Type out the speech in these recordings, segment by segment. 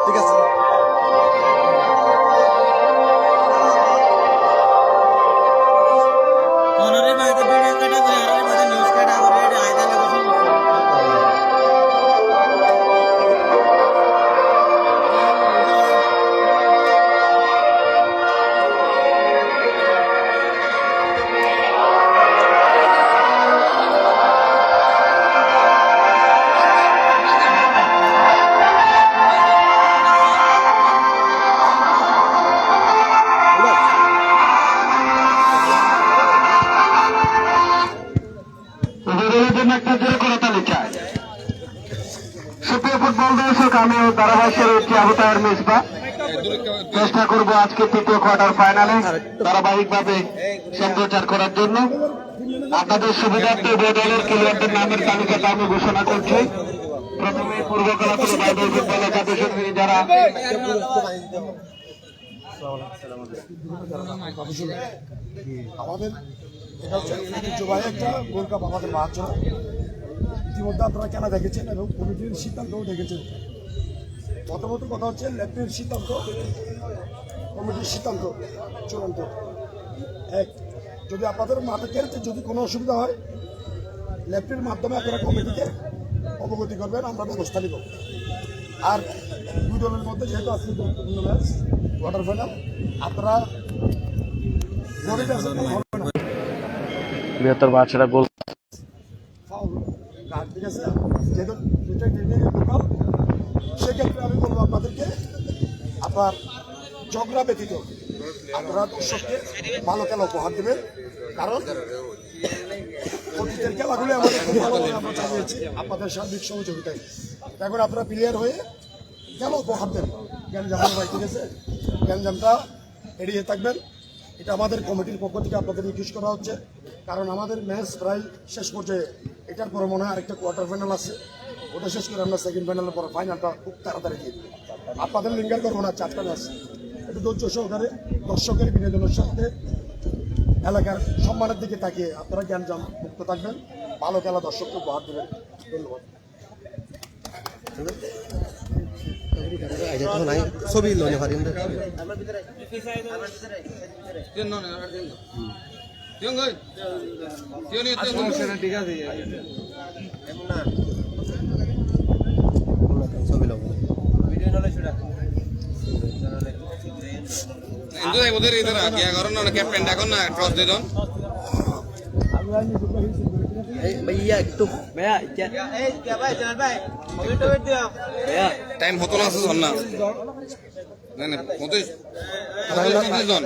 ঠিক আছে। আমিও ধারাবাহিকের একটি আহতায়ের মেজবা চেষ্টা করবো আজকে তৃতীয় কোয়ার্টার ফাইনালে ধারাবাহিকভাবে সম্প্রচার করার জন্য। আপনাদের সুবিধার্থে দলের খেলোয়াড়দের নামের তালিকাটা আমি ঘোষণা করছি। প্রথমে পূর্ব কলাপুর বাইবেল ফুটবল একাদশী যারা আমাদের এটা হচ্ছে ঐতিহ্যবাহী একটা গোল্ড কাপ আমাদের বাহার। ইতিমধ্যে আপনারা খেলা দেখেছেন এবং কমিটির সিদ্ধান্তও দেখেছেন। প্রথমত কথা হচ্ছে লেফটের সিদ্ধান্ত, কমিটির সিদ্ধান্ত চূড়ান্ত এক। যদি আপনাদের মাঠে খেলতে যদি কোনো অসুবিধা হয়, লেফটের মাধ্যমে আপনারা কমিটিকে অবগতি করবেন, আমরা ব্যবস্থা নিব। আর দুই দলের মধ্যে যেহেতু আজকে গুরুত্বপূর্ণ ম্যাচ কোয়ার্টার ফাইনাল, আপনারা বৃহত্তর বাচ্চারা গোল ঠিক আছে। যেহেতু সেক্ষেত্রে আমি বলবো আপনাদেরকে আপনার ঝগড়া ব্যতীত আপনারা দর্শককে ভালো খেলা উপহার দেবেন। কারণ অতীতের খেলাগুলো আমাদের খুব ভালো আমরা চালিয়েছি আপনাদের সার্বিক সহযোগিতায়। এখন আপনারা প্লেয়ার হয়ে খেলা উপহার দেন। গ্যাঞ্জাম ভাই, ঠিক আছে, গ্যাঞ্জামটা এড়িয়ে থাকবেন। এটা আমাদের কমিটির পক্ষ থেকে আপনাদের রিকোয়েস্ট করা হচ্ছে। কারণ আমাদের ম্যাচ প্রায় শেষ পর্যায়ে। এটার পরে মনে হয় আরেকটা কোয়ার্টার ফাইনাল আছে, ওটা শেষ করে আমরা সেকেন্ড ফাইনালের পর ফাইনালটা খুব তাড়াতাড়ি দিয়ে দিই। আপনাদের লিঙ্গার করবো না, চারটা ম্যাচ একটু ধৈর্য সহকারে দর্শকের বিনোদনের সাথে এলাকার সম্মানের দিকে তাকিয়ে আপনারা জ্ঞানজাম মুক্ত থাকবেন, ভালো খেলা দর্শককে উপহার দেবেন। ধন্যবাদ। ছবি লনে পারেন ঠিক আছে। ছবি লব भैया একটু भैया টাইম হতো না আছে না না হতো জন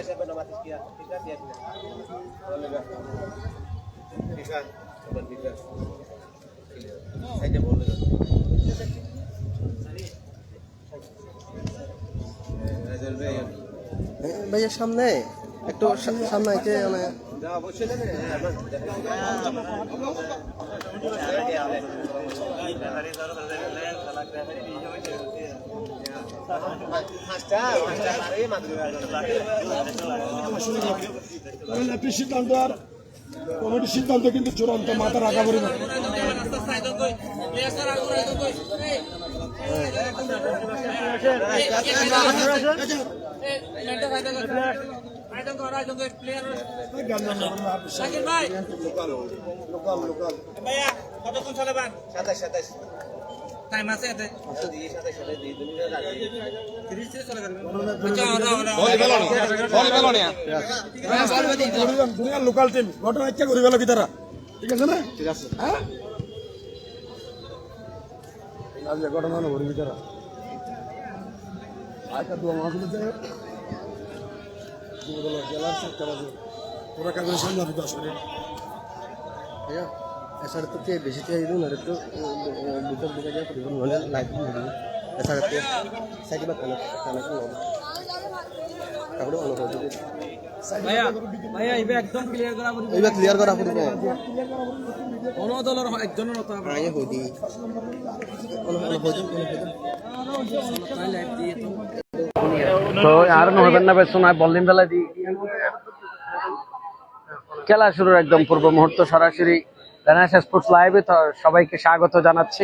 भैया सामने একটু সামনে আইতে মানে সিদ্ধান্ত আর কমিটির সিদ্ধান্ত কিন্তু চূড়ান্ত, মাথা রাখা পরিমাণ। কতক্ষণ চালাবেন? 27 টাইম আছে এতে দুনিয়ার লোকাল টিম ঘটনা ইচ্ছা করে গেল কি তারা, ঠিক আছে না? ঠিক আছে, হ্যাঁ ঘটনা না ঘুরি তারা আচ্ছা দু মাসগুলো যায় জেলার সেক্টর আছে পুরো কাগজ সামনে আপনি 10 মিনিট भैया ऐसा तो क्या बेसी चाहिए ना तो बुकर बुकर जाए तो उन्होंने लाइट भी नहीं ऐसा करते साइड में खाना खाना को কাপড় অন করে দিই ভাইয়া ভাইয়া ইবে একদম ক্লিয়ার করা পড়বে এইবা ক্লিয়ার করা পড়বে কোন দলের একজনের মত হবে আগে হই দি কোন ভোজন তাই লাইট দিয়ে তো আর নহবেন না বেশনায় বলিং বেলা দি খেলা শুরুর একদম পূর্ব মুহূর্ত সরাসরি রানার্স স্পোর্টস লাইভে সবাইকে স্বাগত জানাচ্ছি।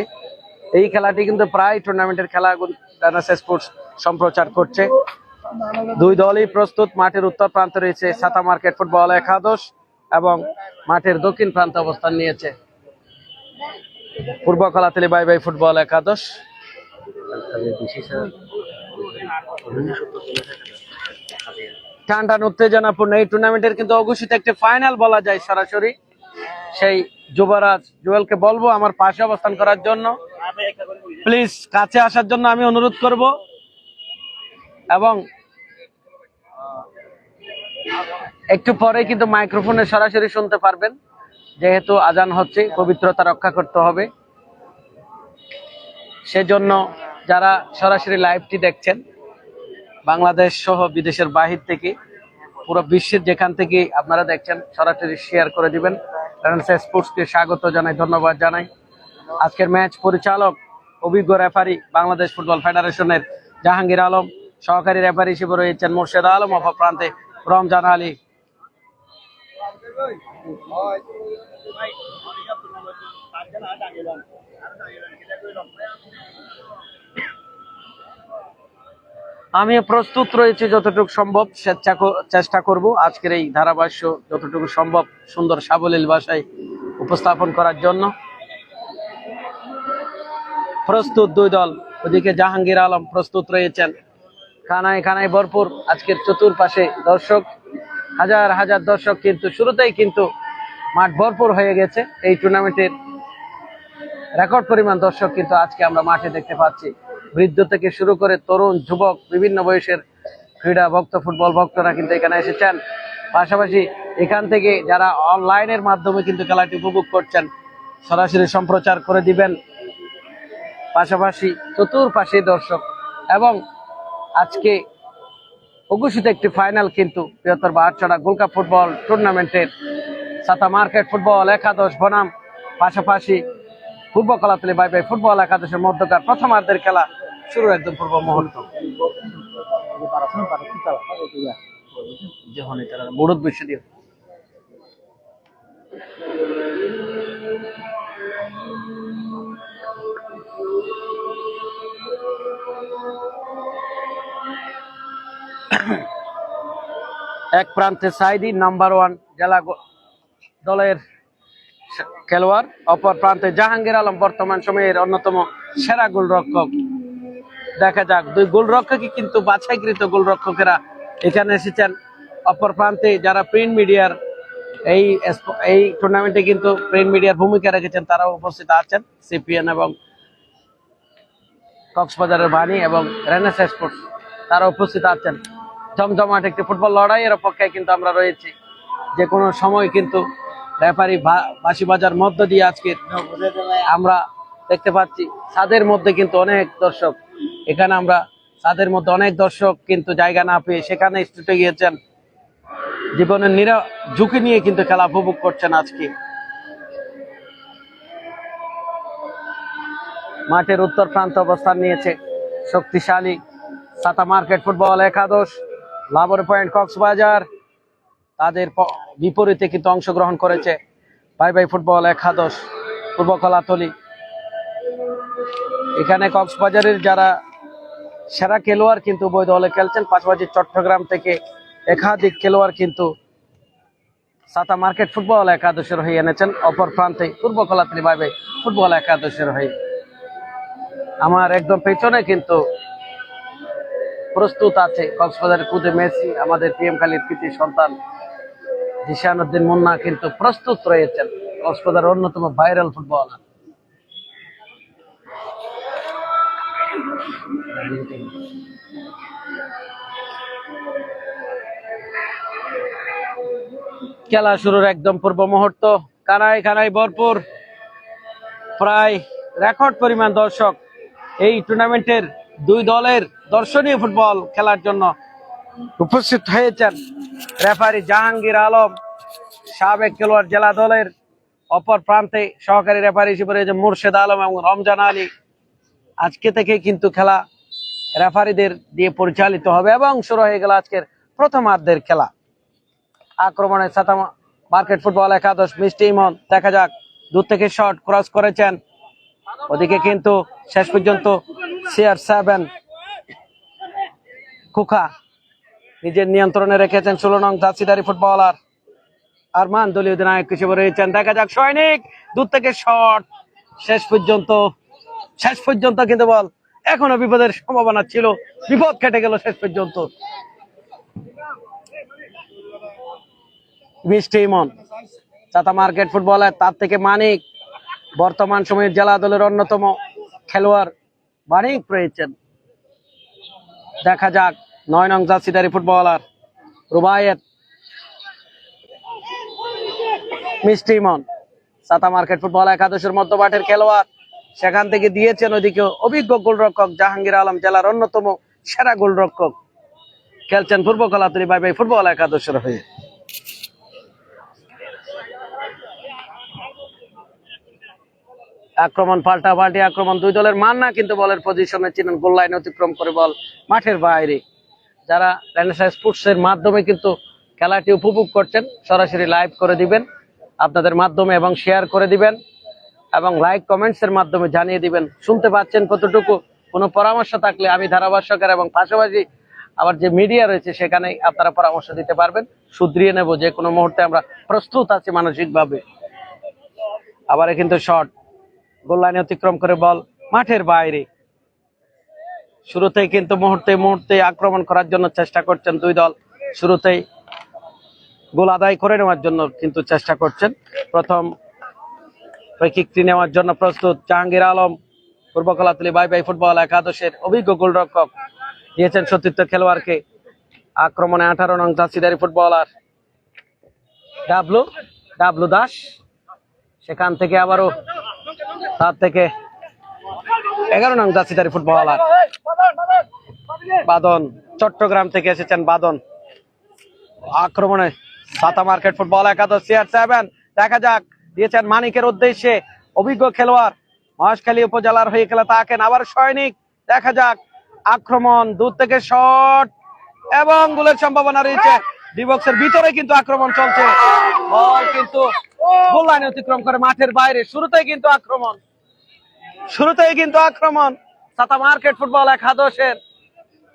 এই খেলাটি কিন্তু প্রায় টুর্নামেন্টের খেলা রানার্স স্পোর্টস সম্প্রচার করছে। দুই দলই প্রস্তুত। মাঠের উত্তর প্রান্তে রয়েছে ছাতা মার্কেট ফুটবল একাদশ এবং মাঠের দক্ষিণ প্রান্তে অবস্থান নিয়েছে পূর্ব কলাতলী বাই বাই ফুটবল একাদশ। টান টান উত্তেজনাপূর্ণ এই টুর্নামেন্টের কিন্তু অঘোষিত একটি ফাইনাল বলা যায় সরাসরি। সেই যুবরাজ জুয়েলকে বলবো আমার পাশে অবস্থান করার জন্য, প্লিজ কাছে আসার জন্য আমি অনুরোধ করব এবং একটু পরে কিন্তু মাইক্রোফোনে সরাসরি শুনতে পারবেন, যেহেতু আজান হচ্ছে, পবিত্রতা রক্ষা করতে হবে। সেজন্য যারা সরাসরি লাইভটি দেখছেন বাংলাদেশ সহ বিদেশের বাহির থেকে, পুরো বিশ্বের যেখান থেকে আপনারা দেখছেন, সরাসরি শেয়ার করে দিবেন। রানার্স স্পোর্টসকে স্বাগত জানাই, ধন্যবাদ জানাই। আজকের ম্যাচ পরিচালক অভিজ্ঞ রেফারি বাংলাদেশ ফুটবল ফেডারেশনের জাহাঙ্গীর আলম, সহকারী রেফারি হিসেবে রয়েছেন মোর্শেদ আলম, অপর প্রান্তে রমজান আলী। আমি প্রস্তুত রয়েছি যতটুকু সম্ভব, চেষ্টা করব আজকের এই ধারাভাষ্য যতটুকু সম্ভব সুন্দর সাবলীল ভাষায় উপস্থাপন করার জন্য। প্রস্তুত দুই দল। ওদিকে জাহাঙ্গীর আলম প্রস্তুত রয়েছেন। খানায় খানায় ভরপুর আজকের চতুর্পাশে দর্শক, হাজার হাজার দর্শক, কিন্তু শুরুতেই কিন্তু মাঠ ভরপুর হয়ে গেছে। এই টুর্নামেন্টের রেকর্ড পরিমাণ দর্শক কিন্তু আজকে আমরা মাঠে দেখতে পাচ্ছি। বৃদ্ধ থেকে শুরু করে তরুণ, যুবক, বিভিন্ন বয়সের ক্রীড়া ভক্ত, ফুটবল ভক্তরা কিন্তু এখানে এসেছেন। পাশাপাশি এখান থেকে যারা অনলাইনের মাধ্যমে কিন্তু খেলাটি উপভোগ করছেন, সরাসরি সম্প্রচার করে দিবেন। পাশাপাশি চতুর্পাশে দর্শক এবং আজকে অঘোষিত একটি ফাইনাল কিন্তু বৃহত্তর বাহারছড়া গোল্ড কাপ ফুটবল টুর্নামেন্টের ছাতা মার্কেট ফুটবল একাদশ বনাম পাশাপাশি পূর্ব কলাতলী বাই বাই ফুটবল একাদশের মধ্যকার প্রথমার্ধের খেলা শুরু একদম পূর্ব মুহূর্ত। বুড়ুত বিশ্ব দিয়ে এক প্রান্তে সাইদি নাম্বার 1 জেলা দলের খেলোয়াড়, অপর প্রান্তে জাহাঙ্গীর আলম বর্তমান সময়ের অন্যতম সেরা গোলরক্ষক। দেখা যাক, দুই গোলরক্ষকই কিন্তু বাছাইকৃত গোলরক্ষকেরা এখানে এসেছেন। অপর প্রান্তে যারা প্রিন্ট মিডিয়ার এই টুর্নামেন্টে কিন্তু প্রিন্ট মিডিয়ার ভূমিকা রেখেছেন, তারাও উপস্থিত আছেন। সিপিএন এবং কক্সবাজারের বাণী এবং রানার্স স্পোর্টস তারা উপস্থিত আছেন। জমজমাট একটি ফুটবল লড়াইয়ের অপেক্ষায় কিন্তু আমরা রয়েছি। যে কোনো সময় কিন্তু রেফারি বাঁশি বাজার মধ্য দিয়ে আজকে আমরা দেখতে পাচ্ছি ছাদের মধ্যে কিন্তু অনেক দর্শক। এখানে আমরা ছাদের মধ্যে অনেক দর্শক কিন্তু জায়গা না পেয়ে সেখানে স্টুটে গিয়েছেন, জীবনের ঝুঁকি নিয়ে কিন্তু খেলা উপভোগ করছেন। আজকে মাঠের উত্তর প্রান্তে অবস্থান নিয়েছে শক্তিশালী ছাতা মার্কেট ফুটবল একাদশ, লাবর পয়েন্ট কক্সবাজার। তাদের বিপরীতে কিন্তু অংশগ্রহণ করেছে বাই বাই ফুটবল একাদশ পূর্ব কলাতলী। এখানে কক্সবাজারের যারা সেরা খেলোয়াড় কিন্তু উভয় দলে খেলছেন, পাশাপাশি চট্টগ্রাম থেকে একাধিক খেলোয়াড় কিন্তু ছাতা মার্কেট ফুটবল একাদশের হয়ে এনেছেন। অপর প্রান্তে পূর্ব কলাতলী বাই বাই ফুটবল একাদশের হয়ে আমার একদম পেছনে কিন্তু প্রস্তুত আছে কক্সবাজারের কুদে মেসি, আমাদের পিএম খালির কৃতি সন্তান জিশানুদ্দিন মুন্না কিন্তু প্রস্তুত রয়েছেন, কক্সবাজারের অন্যতম ভাইরাল ফুটবলার। খেলা শুরুর একদম পূর্ব মুহূর্ত, কানায় কানায় ভরপুর, প্রায় রেকর্ড পরিমাণ দর্শক এই টুর্নামেন্টের দুই দলের দর্শনীয় ফুটবল খেলার জন্য উপস্থিত হয়েছেন। রেফারি জাহাঙ্গীর আলম, সাবেক খেলোয়াড় জেলা দলের। অপর প্রান্তে সহকারী রেফারি হিসেবে রয়েছে মোর্শেদ আলম এবং রমজান আলী। আজকে থেকে কিন্তু খেলা রেফারিদের দিয়ে পরিচালিত হবে এবং শুরু হয়ে গেল আজকের প্রথমার্ধের খেলা। আক্রমণে ছাতা মার্কেট ফুটবল একাদশ মিষ্টি ইমন, দেখা যাক দূর থেকে শট ক্রস করেছেন, ওদিকে কিন্তু শেষ পর্যন্ত CR7 কুকা নিজের নিয়ন্ত্রণে রেখেছেন 16 নং জার্সিধারী ফুটবলার আরমান দলীয় অধিনায়ক হিসেবে রয়েছেন। দেখা যাক সৈনিক দূর থেকে শট, শেষ পর্যন্ত কিন্তু বল এখনো বিপদের সম্ভাবনা ছিল, বিপদ কেটে গেল শেষ পর্যন্ত। মিষ্টি ইমন চাতা মার্কেট ফুটবলার, তার থেকে মানিক বর্তমান সময়ের জেলা দলের অন্যতম খেলোয়াড় মানিক রয়েছেন। দেখা যাক 9 নং জার্সিধারী ফুটবলার রুবায়েত, মিষ্টি ইমন চাতা মার্কেট ফুটবল একাদশের মধ্যমাঠের খেলোয়াড়, সেখান থেকে দিয়েছেন ওদিকে অভিজ্ঞ গোলরক্ষক জাহাঙ্গীর আলম, জেলার অন্যতম সেরা গোলরক্ষক, খেলছেন পূর্ব কলাতলী বাই বাই ফুটবল একাদশের হয়ে। আক্রমণ পাল্টাপাল্টি আক্রমণ, দুই দলের মান্না কিন্তু বলের পজিশনে ছিলেন, গোল লাইন অতিক্রম করে বল মাঠের বাইরে। যারা রেনেসাঁ স্পোর্টস এর মাধ্যমে কিন্তু খেলাটি উপভোগ করছেন, সরাসরি লাইভ করে দিবেন আপনাদের মাধ্যমে এবং শেয়ার করে দিবেন এবং লাইক কমেন্টস এর মাধ্যমে জানিয়ে দিবেন শুনতে পাচ্ছেন কতটুকু। কোনো পরামর্শ থাকলে আমি ধারাভাষ্যকার এবং পাশাপাশি আবার যে মিডিয়া রয়েছে সেখানে আপনারা পরামর্শ দিতে পারবেন, শুধরিয়ে নেব। যে কোনো মুহূর্তে আমরা প্রস্তুত আছি মানসিকভাবে। আবার কিন্তু শট, গোল লাইনে অতিক্রম করে বল মাঠের বাইরে। শুরুতেই কিন্তু মুহূর্তে আক্রমণ করার জন্য চেষ্টা করছেন দুই দল, শুরুতেই গোল আদায় করে নেওয়ার জন্য কিন্তু চেষ্টা করছেন। প্রথম ফ্রি কিকটি নেওয়ার জন্য প্রস্তুত জাহাঙ্গীর আলম, পূর্ব কলাতলী বাই বাই ফুটবল একাদশের অভিজ্ঞ গোলরক্ষক, দিয়েছেন সতীর্থ খেলোয়াড়কে। আক্রমণে 18 নং জার্সিধারী ফুটবলার ডাবলু দাস, সেখান থেকে আবারও তার থেকে 11 নং জার্সিধারী ফুটবলার বাদন, চট্টগ্রাম থেকে এসেছেন বাদন। আক্রমণে ছাতা মার্কেট ফুটবল একাদশ CR7, দেখা যাক দিয়েছেন মানিকের উদ্দেশ্যে, অভিজ্ঞ খেলোয়াড়, মহেশখালী উপজেলার হয়ে খেলা থাকেন। আবার সৈনিক, দেখা যাক আক্রমণ, দূর থেকে শট এবং গোলের সম্ভাবনা রয়েছে। ডিবক্সের ভিতরে কিন্তু আক্রমণ চলছে, বল কিন্তু গোল লাইন অতিক্রম করে মাঠের বাইরে। শুরুতেই কিন্তু আক্রমণ ছাতা মার্কেট ফুটবল একাদশের।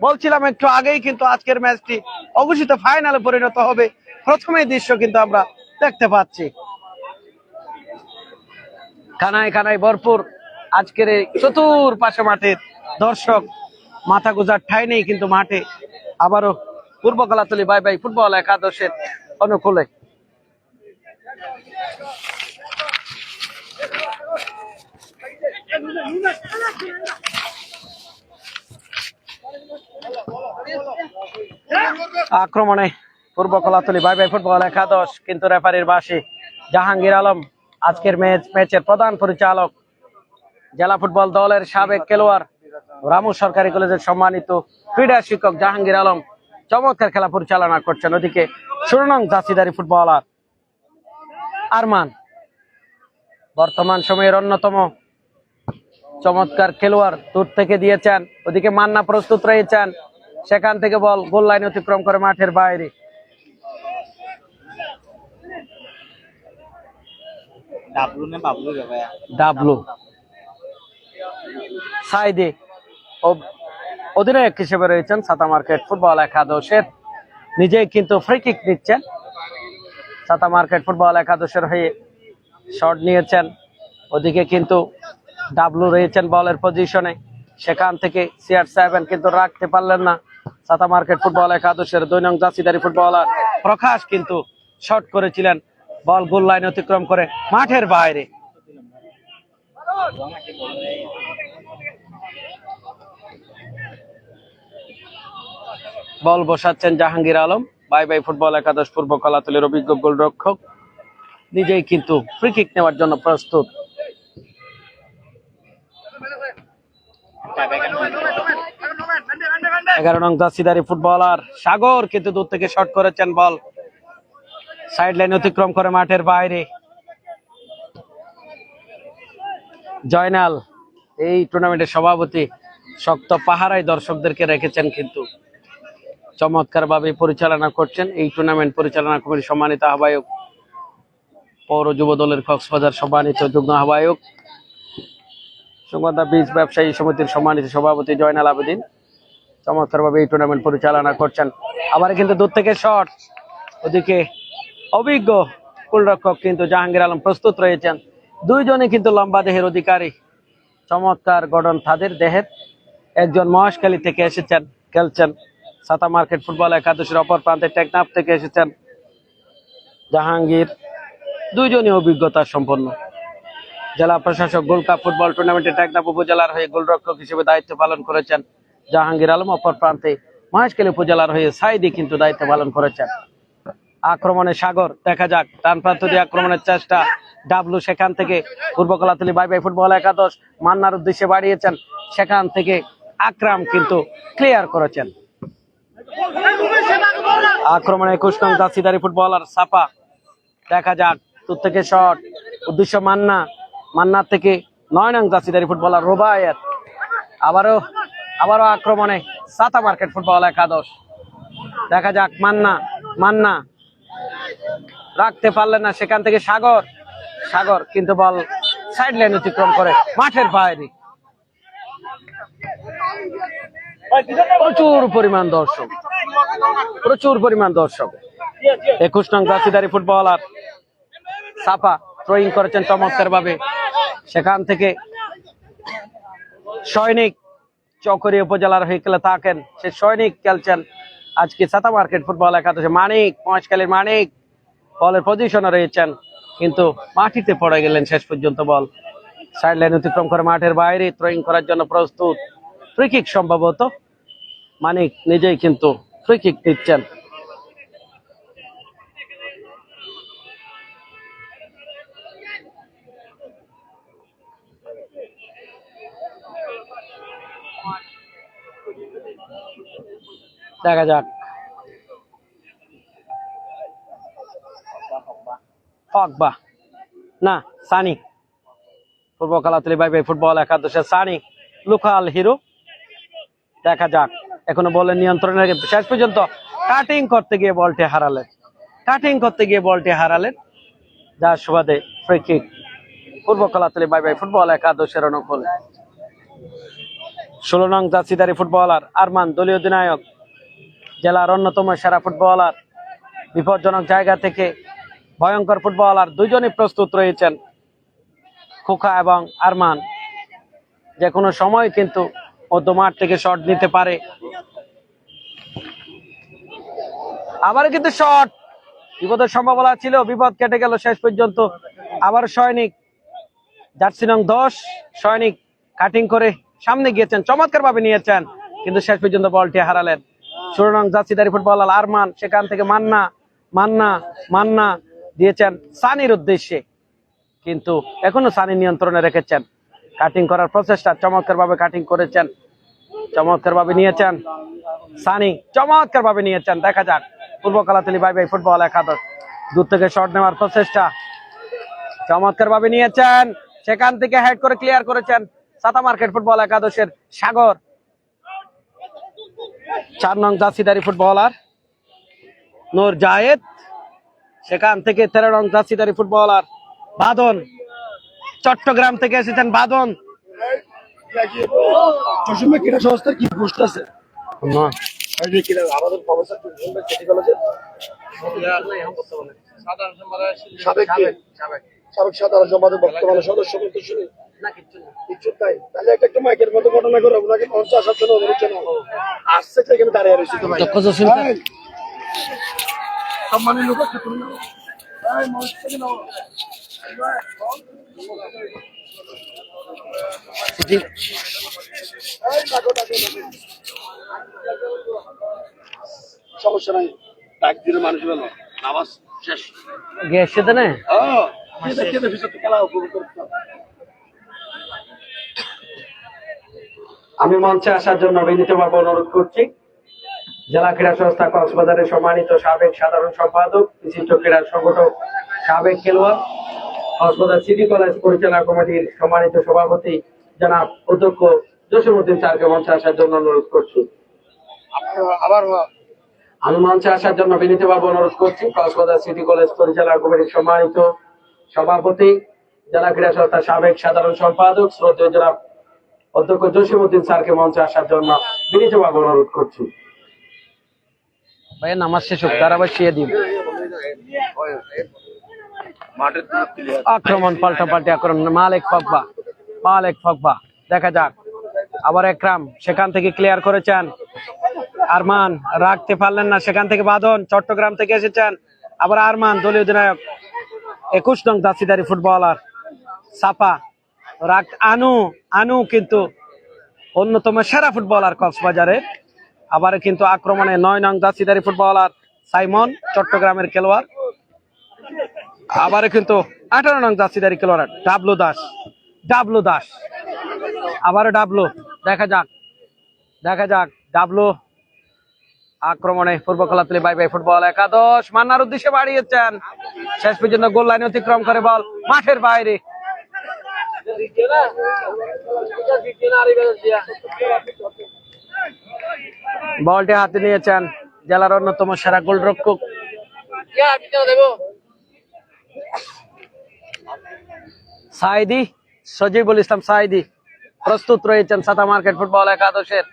বলছিলাম একটু আগেই কিন্তু আজকের ম্যাচটি অঘোষিত ফাইনালে পরিণত হবে, প্রথমেই দৃশ্য কিন্তু আমরা দেখতে পাচ্ছি। কানায় ভরপুর আজকের এই চতুর্পাশে মাঠের দর্শক, মাথা গোজার ঠাই নেই কিন্তু মাঠে। আবারও পূর্ব কলাতলী বাই বাই ফুটবল একাদশের অনুকূলে। আক্রমণে পূর্ব কলাতলী বাই বাই ফুটবল একাদশ, কিন্তু রেফারির বাঁশি। জাহাঙ্গীর আলম আজকের ম্যাচের প্রধান পরিচালক, জেলা ফুটবল দলের সাবেক খেলোয়াড়, রামু সরকারি কলেজের সম্মানিত ক্রীড়া শিক্ষক জাহাঙ্গীর আলম চমৎকার খেলা পরিচালনা করছেন। ওদিকে 16 নং জার্সিধারী ফুটবলার আরমান, বর্তমান সময়ের অন্যতম চমৎকার খেলোয়াড়, দূর থেকে দিয়েছেন, ওদিকে মান্না প্রস্তুত রয়েছেন, সেখান থেকে বল গোল লাইন অতিক্রম করে মাঠের বাইরে। ডাবলু সাইদে অধিনায়ক হিসেবে রয়েছেন ছাতা মার্কেট ফুটবল একাদশের, নিজেই কিন্তু ফ্রি কিক নিচ্ছেন। ছাতা মার্কেট ফুটবল একাদশের হয়ে শট নিয়েছেন, ওদিকে কিন্তু ডাবলু রয়েছেন বলের পজিশনে, সেখান থেকে CR7 কিন্তু রাখতে পারলেন না। ছাতা মার্কেট ফুটবল একাদশের 2 নং জার্সিধারী ফুটবলার প্রকাশ কিন্তু শট করেছিলেন, বল গোল লাইন অতিক্রম করে মাঠের বাইরে। বল বসাচ্ছেন জাহাঙ্গীর আলম, বাই বাই ফুটবল একাদশ পূর্ব কলাতলীর অভিজ্ঞ গোলরক্ষক, নিজেই কিন্তু ফ্রি কিক নেওয়ার জন্য প্রস্তুত। এগারো নং জার্সিধারী ফুটবলার সাগর কিন্তু দূর থেকে শট করেছেন, বল সাইড লাইন অতিক্রম করে মাঠের বাইরে। জয়নাল এই টুর্নামেন্টের সভাপতি, শক্ত পাহারায় দর্শকদেরকে রেখেছেন, কিন্তু চমৎকার ভাবে পরিচালনা করছেন এই টুর্নামেন্ট পরিচালনা কমিটির সম্মানিত আহ্বায়ক পৌর যুব দলের কক্সবাজার সম্মানিত যুগ্ম আহ্বায়ক, সুগন্ধা বীজ ব্যবসায়ী সমিতির সম্মানিত সভাপতি জয়নাল আবেদিন চমৎকারভাবে এই টুর্নামেন্ট পরিচালনা করছেন। আবার কিন্তু দূর থেকে শট, ওদিকে অভিজ্ঞ গোলরক্ষক কিন্তু জাহাঙ্গীর আলম প্রস্তুত রয়েছেন। দুইজনে কিন্তু লম্বা দেহের অধিকারী, চমৎকার গঠন তাদের দেহের। একজন মহেশখালী থেকে এসেছেন, খেলছেন সাতা মার্কেট ফুটবল একাদশের অপর প্রান্তে টেকনাফ থেকে এসেছেন জাহাঙ্গীর। দুইজনই অভিজ্ঞতা সম্পন্ন। জেলা প্রশাসক গোল্ড কাপ ফুটবল টুর্নামেন্টে টেকনাফ উপজেলার হয়ে গোলরক্ষক হিসেবে দায়িত্ব পালন করেছেন জাহাঙ্গীর আলম। অপর প্রান্তে মহেশখালী উপজেলার হয়ে সাইদি কিন্তু দায়িত্ব পালন করেছেন। আক্রমণে সাগর, দেখা যাক ডান প্রান্ত দিয়ে আক্রমণের চেষ্টা, ডাবলু সেখান থেকে পূর্ব কলাতলী বাই বাই ফুটবল একাদশ মান্নার উদ্দেশ্যে বাড়িয়েছেন, সেখান থেকে আকরাম কিন্তু ক্লিয়ার করেছেন। আক্রমণে 21 নং জার্সিধারী ফুটবলার সাপা, দেখা যাক দূর থেকে শট, উদ্দেশ্য মান্নার থেকে 9 নং জার্সিধারী ফুটবলার রুবায়েত। আবারও আক্রমণে সাতা মার্কেট ফুটবল একাদশ, দেখা যাক মান্না রাখতে পারলেন না, সেখান থেকে সাগর কিন্তু বল সাইড লাইন অতিক্রম করে মাঠের বাইরে। প্রচুর পরিমাণ দর্শক 21 নং জার্সিধারী ফুটবলার সাফা থ্রোয়িং করেছেন চমৎকার ভাবে, সেখান থেকে সৈনিক চকরিয়া উপজেলার হয়ে খেলে থাকেন, সে সৈনিক খেলছেন আজকে সাতা মার্কেট ফুটবল একাদশে। মানিক, মহেশখালীর মানিক বলের পজিশনে রয়েছেন, কিন্তু মাটিতে পড়ে গেলেন শেষ পর্যন্ত। বল সাইড লাইন অতিক্রম করে মাঠের বাইরে, থ্রোয়িং করার জন্য প্রস্তুত। ফ্রি কিক সম্ভবত মানিক নিজেই কিন্তু ফ্রি কিক দিচ্ছেন। দেখা যাক ফকবা না সানি, পূর্ব কলাতলী বাই বাই ফুটবল একাদশের সানি লোকাল হিরো। দেখা যাক, এখনো বলের নিয়ন্ত্রণে, কিন্তু শেষ পর্যন্ত কাটিং করতে গিয়ে বলটি হারালেন, যার সুবাদে free kick Purba Kolatoli by বাই ফুটবল একাদশের অনুকূলে। 16 নং জার্সিধারী ফুটবলার আরমান, দলীয় অধিনায়ক, জেলার অন্যতম সেরা ফুটবলার, বিপজ্জনক জায়গা থেকে ভয়ঙ্কর ফুটবলার দুইজনই প্রস্তুত রয়েছেন, খোকা এবং আরমান। যে কোনো সময় কিন্তু মধ্যমাঠ থেকে শট নিতে পারে। আবার কিন্তু শট, বিপদের সম্ভাবনা ছিল, বিপদ কেটে গেল শেষ পর্যন্ত। আবার সৈনিক, জার্সি নং 10 সৈনিক কাটিং করে সামনে গিয়েছেন, চমৎকার ভাবে নিয়েছেন, কিন্তু শেষ পর্যন্ত বলটি হারালেন 16 নং জার্সিধারী ফুটবলার আরমান। সেখান থেকে মান্না দিয়েছেন সানির উদ্দেশ্যে, কিন্তু এখনো সানি নিয়ন্ত্রণে রেখেছেন। কাটিং করার প্রচেষ্টা, চমৎকার ভাবে কাটিং করেছেন, চমৎকার ভাবে নিয়েছেন সানি, চমৎকার ভাবে নিয়েছেন। দেখা যাক পূর্ব কলাতলী বাই বাই ফুটবল একাদশ দূর থেকে শট নেওয়ার প্রচেষ্টা, চমৎকার ভাবে নিয়েছেন, সেখান থেকে হেড করে ক্লিয়ার করেছেন সাতা মার্কেট ফুটবল একাদশের সাগর। 4 নং জার্সিধারী ফুটবলার নূর জায়েদ, সেখান থেকে 13 নং জার্সিধারী ফুটবলার বাদন, চট্টগ্রাম থেকে এসেছেন বাদন। চশমা কিনা সংস্থার কি পোস্ট আছে আমাদের প্রফেসর সাবেক সাধারণ সম্পাদক, বর্তমানে সদস্য কিছু তাই, তাহলে একটা মাইকের মতো ঘটনা করে ওনাকে মঞ্চে আসার জন্য অনুরোধ জানাবো। আসছে এখানে দাঁড়িয়ে রয়েছে সম্মানের লোক সমস্যা নাই, ডাক দিলে মানুষ ভালো নামাজ শেষ গেছে তো না। আমি মঞ্চে আসার জন্য বিনীতভাবে অনুরোধ করছি জেলা ক্রীড়া সংস্থা কক্সবাজারের সম্মানিত সাবেক সাধারণ সম্পাদক, বিশিষ্ট ক্রীড়া সংগঠক, সাবেক খেলোয়াড়, কক্সবাজার সিটি কলেজ পরিচালনা কমিটির সম্মানিত সভাপতি জনাব অধ্যক্ষ জসিমউদ্দিন স্যারকে মঞ্চে আসার জন্য অনুরোধ করছি। আমি মঞ্চে আসার জন্য বিনীতভাবে অনুরোধ করছি কক্সবাজার সিটি কলেজ পরিচালনা কমিটির সম্মানিত সভাপতি, জেলা ক্রীড়া সংস্থার সাবেক সাধারণ সম্পাদক শ্রদ্ধেয় জনাব অধ্যক্ষ জসিমউদ্দিন স্যারকে মঞ্চে আসার জন্য বিনীতভাবে অনুরোধ করছি। ভাই নামাজ শেষ হোক, তারা বসিয়ে দিন। আক্রমণ, পাল্টাপাল্টি আক্রমণ, মালিক ফকবা, দেখা যাক। আবার একরাম সেখান থেকে ক্লিয়ার করেছেন, আরমান রাখতে পারলেন না, সেখান থেকে বাঁধন চট্টগ্রাম থেকে এসেছেন। আবার আরমান দলীয় অধিনায়ক 21 নং দাসিদারি ফুটবলার সাপা আনু কিন্তু অন্যতম সেরা ফুটবলার কক্সবাজারের। আবার কিন্তু আক্রমণে 9 নং দাসিদারি ফুটবলার সাইমন চট্টগ্রামের খেলোয়াড়। আবার কিন্তু 18 নং দাসিদারি খেলোয়াড় ডাবলু দাস, আবারও ডাবলু, দেখা যাক ডাবলু আক্রমণে পূর্ব কলাতলী বাই বাই ফুটবল একাদশ মান্নার উদ্দেশ্যে বাড়িয়েছেন, শেষ পর্যন্ত গোল লাইন অতিক্রম করে বল মাঠের বাইরে। বলটি হাতে নিয়েছেন জেলার অন্যতম সেরা গোলরক্ষক সাইদি, সজিবুল ইসলাম সাইদি। প্রস্তুত রয়েছেন সাতা মার্কেট ফুটবল একাদশের।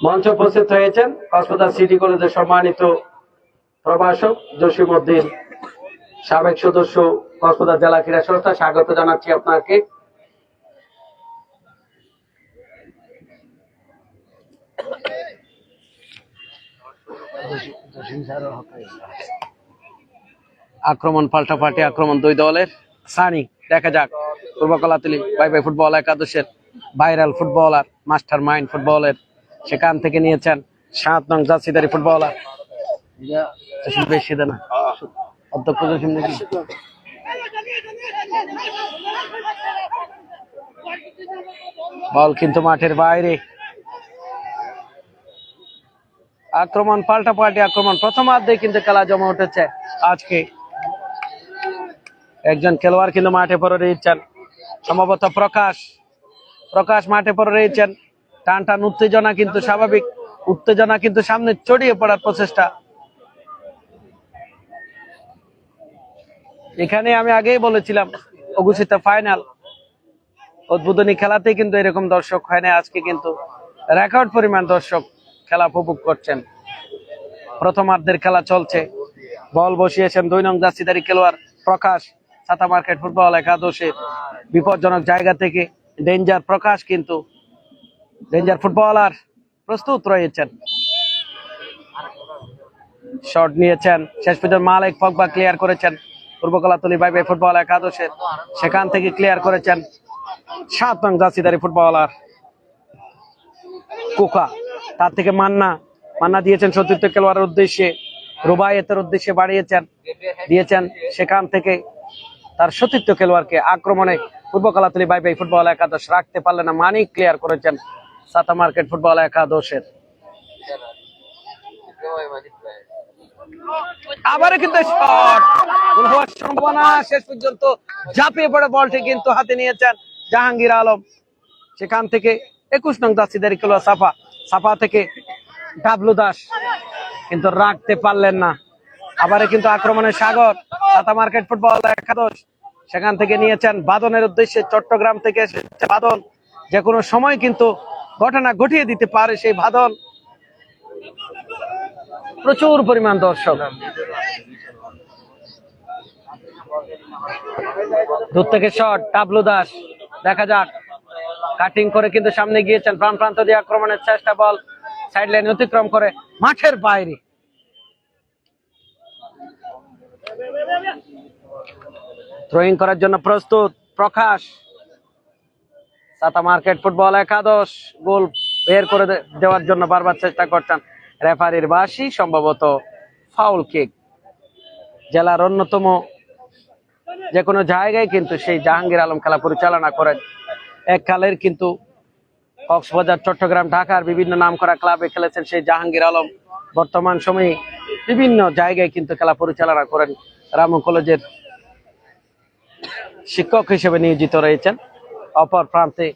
মঞ্চে উপস্থিত হয়েছেন কক্সবাজার সিটি কলেজের সম্মানিত প্রভাষক জসিমউদ্দিন, সাবেক সদস্য কক্সবাজার জেলা ক্রীড়া সংস্থা। স্বাগত জানাচ্ছি আপনাকে। আক্রমণ, পাল্টাপাল্টি আক্রমণ দুই দলের। সানি, দেখা যাক পূর্ব কলাতলী বাই বাই ফুটবল একাদশের ভাইরাল ফুটবলার, মাস্টার মাইন্ড ফুটবলের, সেখান থেকে নিয়েছেন 7 নং জার্সিধারী ফুটবলার বেশি দেনা অধ্যক্ষ জসিম নাকি। বল কিন্তু মাঠের বাইরে। আক্রমণ, পাল্টাপাল্টি আক্রমণ। প্রথমার্ধে কিন্তু খেলা জমা উঠেছে আজকে। একজন খেলোয়াড় কিন্তু মাঠে পড়ে রয়েছেন, সম্ভবত প্রকাশ মাঠে পড়ে রয়েছেন। টান উত্তেজনা কিন্তু স্বাভাবিক, উত্তেজনা কিন্তু সামনে ছড়িয়ে পড়ার প্রচেষ্টা। এখানে আমি আগেই বলেছিলাম অঘোষিত ফাইনাল, উদ্বোধনী খেলাতেই কিন্তু এরকম দর্শক হয় না। আজকে কিন্তু রেকর্ড পরিমাণ দর্শক খেলা উপভোগ করছেন। প্রথমার্ধের খেলা চলছে, বল বসিয়েছেন 2 নং জার্সিধারী খেলোয়াড় প্রকাশ, সাতা মার্কেট ফুটবল একাদশের। বিপজ্জনক জায়গা থেকে ডেঞ্জার প্রকাশ, কিন্তু ডেঞ্জার ফুটবলার প্রস্তুত রয়েছেন। শট নিয়েছেন, শেষ পর্যন্ত মালিক ফকবা ক্লিয়ার করেছেন পূর্ব কলাতলী বাই বাই ফুটবল একাদশের। সেখান থেকে ক্লিয়ার করেছেন 7 নং জার্সিধারী ফুটবলার কুকা। তার থেকে মান্না দিয়েছেন সতীর্থ খেলোয়াড়ের উদ্দেশ্যে, রুবায়েতের উদ্দেশ্যে দিয়েছেন। সেখান থেকে তার সতীর্থ খেলোয়াড়কে আক্রমণে পূর্ব কলাতলী বাই বাই ফুটবল একাদশ রাখতে পারলেন না। মানিক ক্লিয়ার করেছেন সাতা মার্কেট ফুটবল একাদশের। আবার কিন্তু শট হওয়ার সম্ভাবনা, শেষ পর্যন্ত ঝাঁপিয়ে পড়ে বলটি কিন্তু হাতে নিয়েছেন জাহাঙ্গীর আলম। সেখান থেকে 21 নং দাসিদারি খেলোয়াড় সাফা থেকে ডাবলু দাস কিন্তু রাখতে পারলেন না। আবার কিন্তু আক্রমণের সাগর সাতা মার্কেট ফুটবল একাদশ, সেখান থেকে নিয়েছেন বাদনের উদ্দেশ্যে। চট্টগ্রাম থেকে এসেছে বাদন, যে কোনো সময় কিন্তু ঘটনা ঘটিয়ে দিতে পারে সেই বাদন। প্রচুর পরিমাণ দর্শক, দূর থেকে শট ডাবলু দাস, দেখা যাক। কাটিং করে কিন্তু সামনে গিয়েছেন, প্রান্ত দিয়ে আক্রমণের চেষ্টা, বল সাইড লাইন অতিক্রম করে মাঠের বাইরে। থ্রোয়িং করার জন্য প্রস্তুত প্রকাশ, সাতা মার্কেট ফুটবল একাদশ। গোল বের করে দেওয়ার জন্য বারবার চেষ্টা করছেন রেফারির বাঁশি, সম্ভবত ফাউল কিক। জেলার অন্যতম যে কোনো জায়গায় কিন্তু সেই জাহাঙ্গীর আলম খেলা পরিচালনা করেন। এককালের কিন্তু কক্সবাজার, চট্টগ্রাম, ঢাকার বিভিন্ন নামকরা ক্লাবে খেলেছেন সেই জাহাঙ্গীর আলম। বর্তমান সময়ে বিভিন্ন জায়গায় কিন্তু খেলা পরিচালনা করেন। রামু কলেজের শিক্ষক হিসেবে নিয়োজিত রয়েছেন। অপর প্রান্তে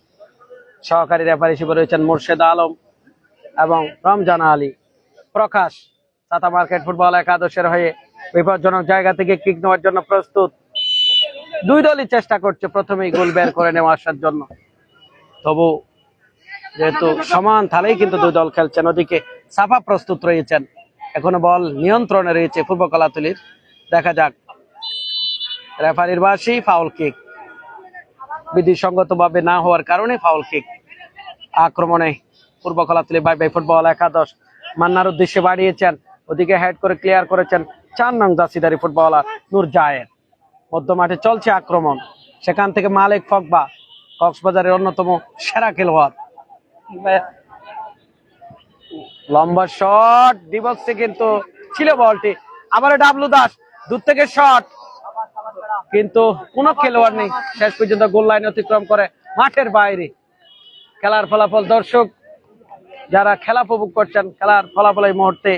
সহকারী রেফারি হিসেবে রয়েছেন মোর্শেদ আলম এবং রমজান আলী। প্রকাশ সাতা মার্কেট ফুটবল একাদশের হয়ে বিপজ্জনক জায়গা থেকে কিক নেওয়ার জন্য প্রস্তুত। দুই দলই চেষ্টা করছে প্রথমেই গোল বের করে নেওয়া আসার জন্য, তবু যেহেতু সমান থালেই কিন্তু দুই দল খেলছেন। ওদিকে সাফা প্রস্তুত রয়েছেন, এখনো বল নিয়ন্ত্রণে রয়েছে পূর্ব কলাতলির। দেখা যাক, রেফারির বাঁশি, ফাউল কিক, বিধিসঙ্গত ভাবে না হওয়ার কারণে ফাউল কিক। আক্রমণে পূর্ব কলাতলি বাই বাই ফুটবল একাদশ মান্নার উদ্দেশ্যে বাড়িয়েছেন, ওদিকে হেড করে ক্লিয়ার করেছেন 4 নং জার্সিধারী ফুটবলার নূর জায়ের। মধ্য মাঠে চলছে আক্রমণ, সেখান থেকে মালিক ফকবা, কক্সবাজারের অন্যতম সেরা খেলোয়াড়। লম্বা শট, ডিবক্সে কিন্তু ছিল বলটি। আবার ডাবলু দাস দূর থেকে শট, কিন্তু কোন খেলোয়াড় নেই, শেষ পর্যন্ত গোল লাইন অতিক্রম করে মাঠের বাইরে। খেলার ফলাফল দর্শক যারা খেলা উপভোগ করছেন, খেলার ফলাফল এই মুহূর্তে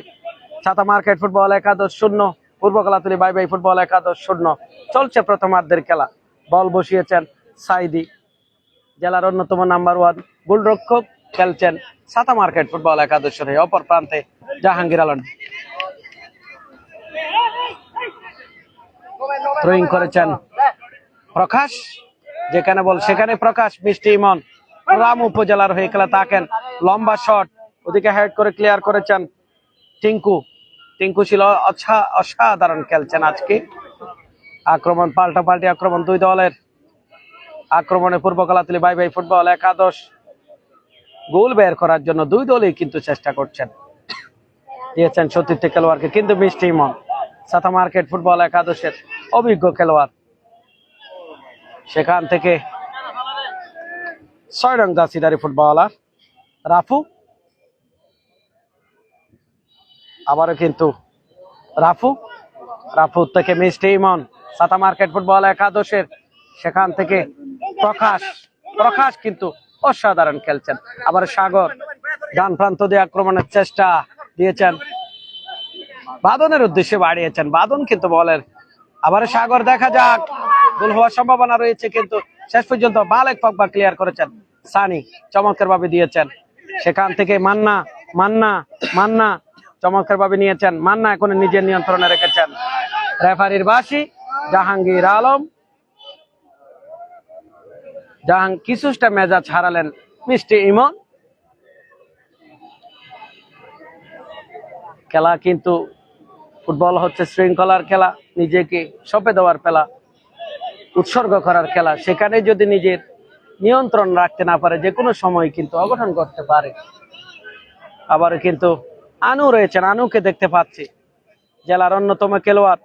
ছাতা মার্কেট ফুটবল একাদশ 0, পূর্ব কলাতলি বাই বাই ফুটবল একাদশ 0। চলছে প্রথমার্ধের খেলা। বল বসিয়েছেন সাইদি, জেলার অন্যতম নাম্বার 1 গোলরক্ষক, খেলছেন ছাতা মার্কেট ফুটবল একাদশের হয়ে। অপর প্রান্তে জাহাঙ্গীর আলম থ্রোয়িং করেছেন প্রকাশ, যেখানে বল সেখানে প্রকাশ। মিষ্টি ইমন রাম উপজেলার হয়ে খেলা থাকেন, লম্বা শট, ওদিকে হেড করে ক্লিয়ার করেছেন টিঙ্কু। টিঙ্কু ছিল অসাধারণ খেলছেন আজকে। আক্রমণ পাল্টাপাল্টি আক্রমণ দুই দলের। আক্রমণে পূর্ব কলাতলি বাই বাই ফুটবল একাদশ গোল বের করার জন্য দুই দলই কিন্তু চেষ্টা করছেন, দিয়েছেন সতীর্থ খেলোয়াড়কে, কিন্তু মিষ্টি ইমন ছাতা মার্কেট ফুটবল একাদশের অভিজ্ঞ খেলোয়াড়। সেখান থেকে 6 নং জার্সিধারী ফুটবলার রাফু, আবারও কিন্তু রাফু থেকে মিষ্টি ইমন ছাতা মার্কেট ফুটবল একাদশের। সেখান থেকে প্রকাশ কিন্তু অসাধারণ খেলছেন। আবার সাগর ডান প্রান্ত দিয়ে আক্রমণের চেষ্টা, দিয়েছেন বাদনের উদ্দেশ্যে বাড়িয়েছেন, বাদন কিন্তু বলের। আবার সাগর, দেখা যাক, গোল হওয়ার সম্ভাবনা রয়েছে, কিন্তু শেষ পর্যন্ত মালিক ফকবা ক্লিয়ার করেছেন। সানি চমৎকার ভাবে দিয়েছেন, সেখান থেকে মান্না চমৎকার ভাবে নিয়েছেন। মান্না এখন নিজের নিয়ন্ত্রণে রেখেছেন। রেফারির বাঁশি, জাহাঙ্গীর আলম কিছুটা মেজাজ হারালেন মিষ্টি ইমন। খেলা কিন্তু ফুটবল হচ্ছে শৃঙ্খলার খেলা, নিজেকে সঁপে দেওয়ার খেলা, উৎসর্গ করার খেলা। সেখানে যদি নিজের নিয়ন্ত্রণ রাখতে না পারে, যে কোনো সময় কিন্তু অঘটন করতে পারে। আবার কিন্তু আনু রয়েছেন, আনুকে দেখতে পাচ্ছি, জেলার অন্যতম খেলোয়াড়,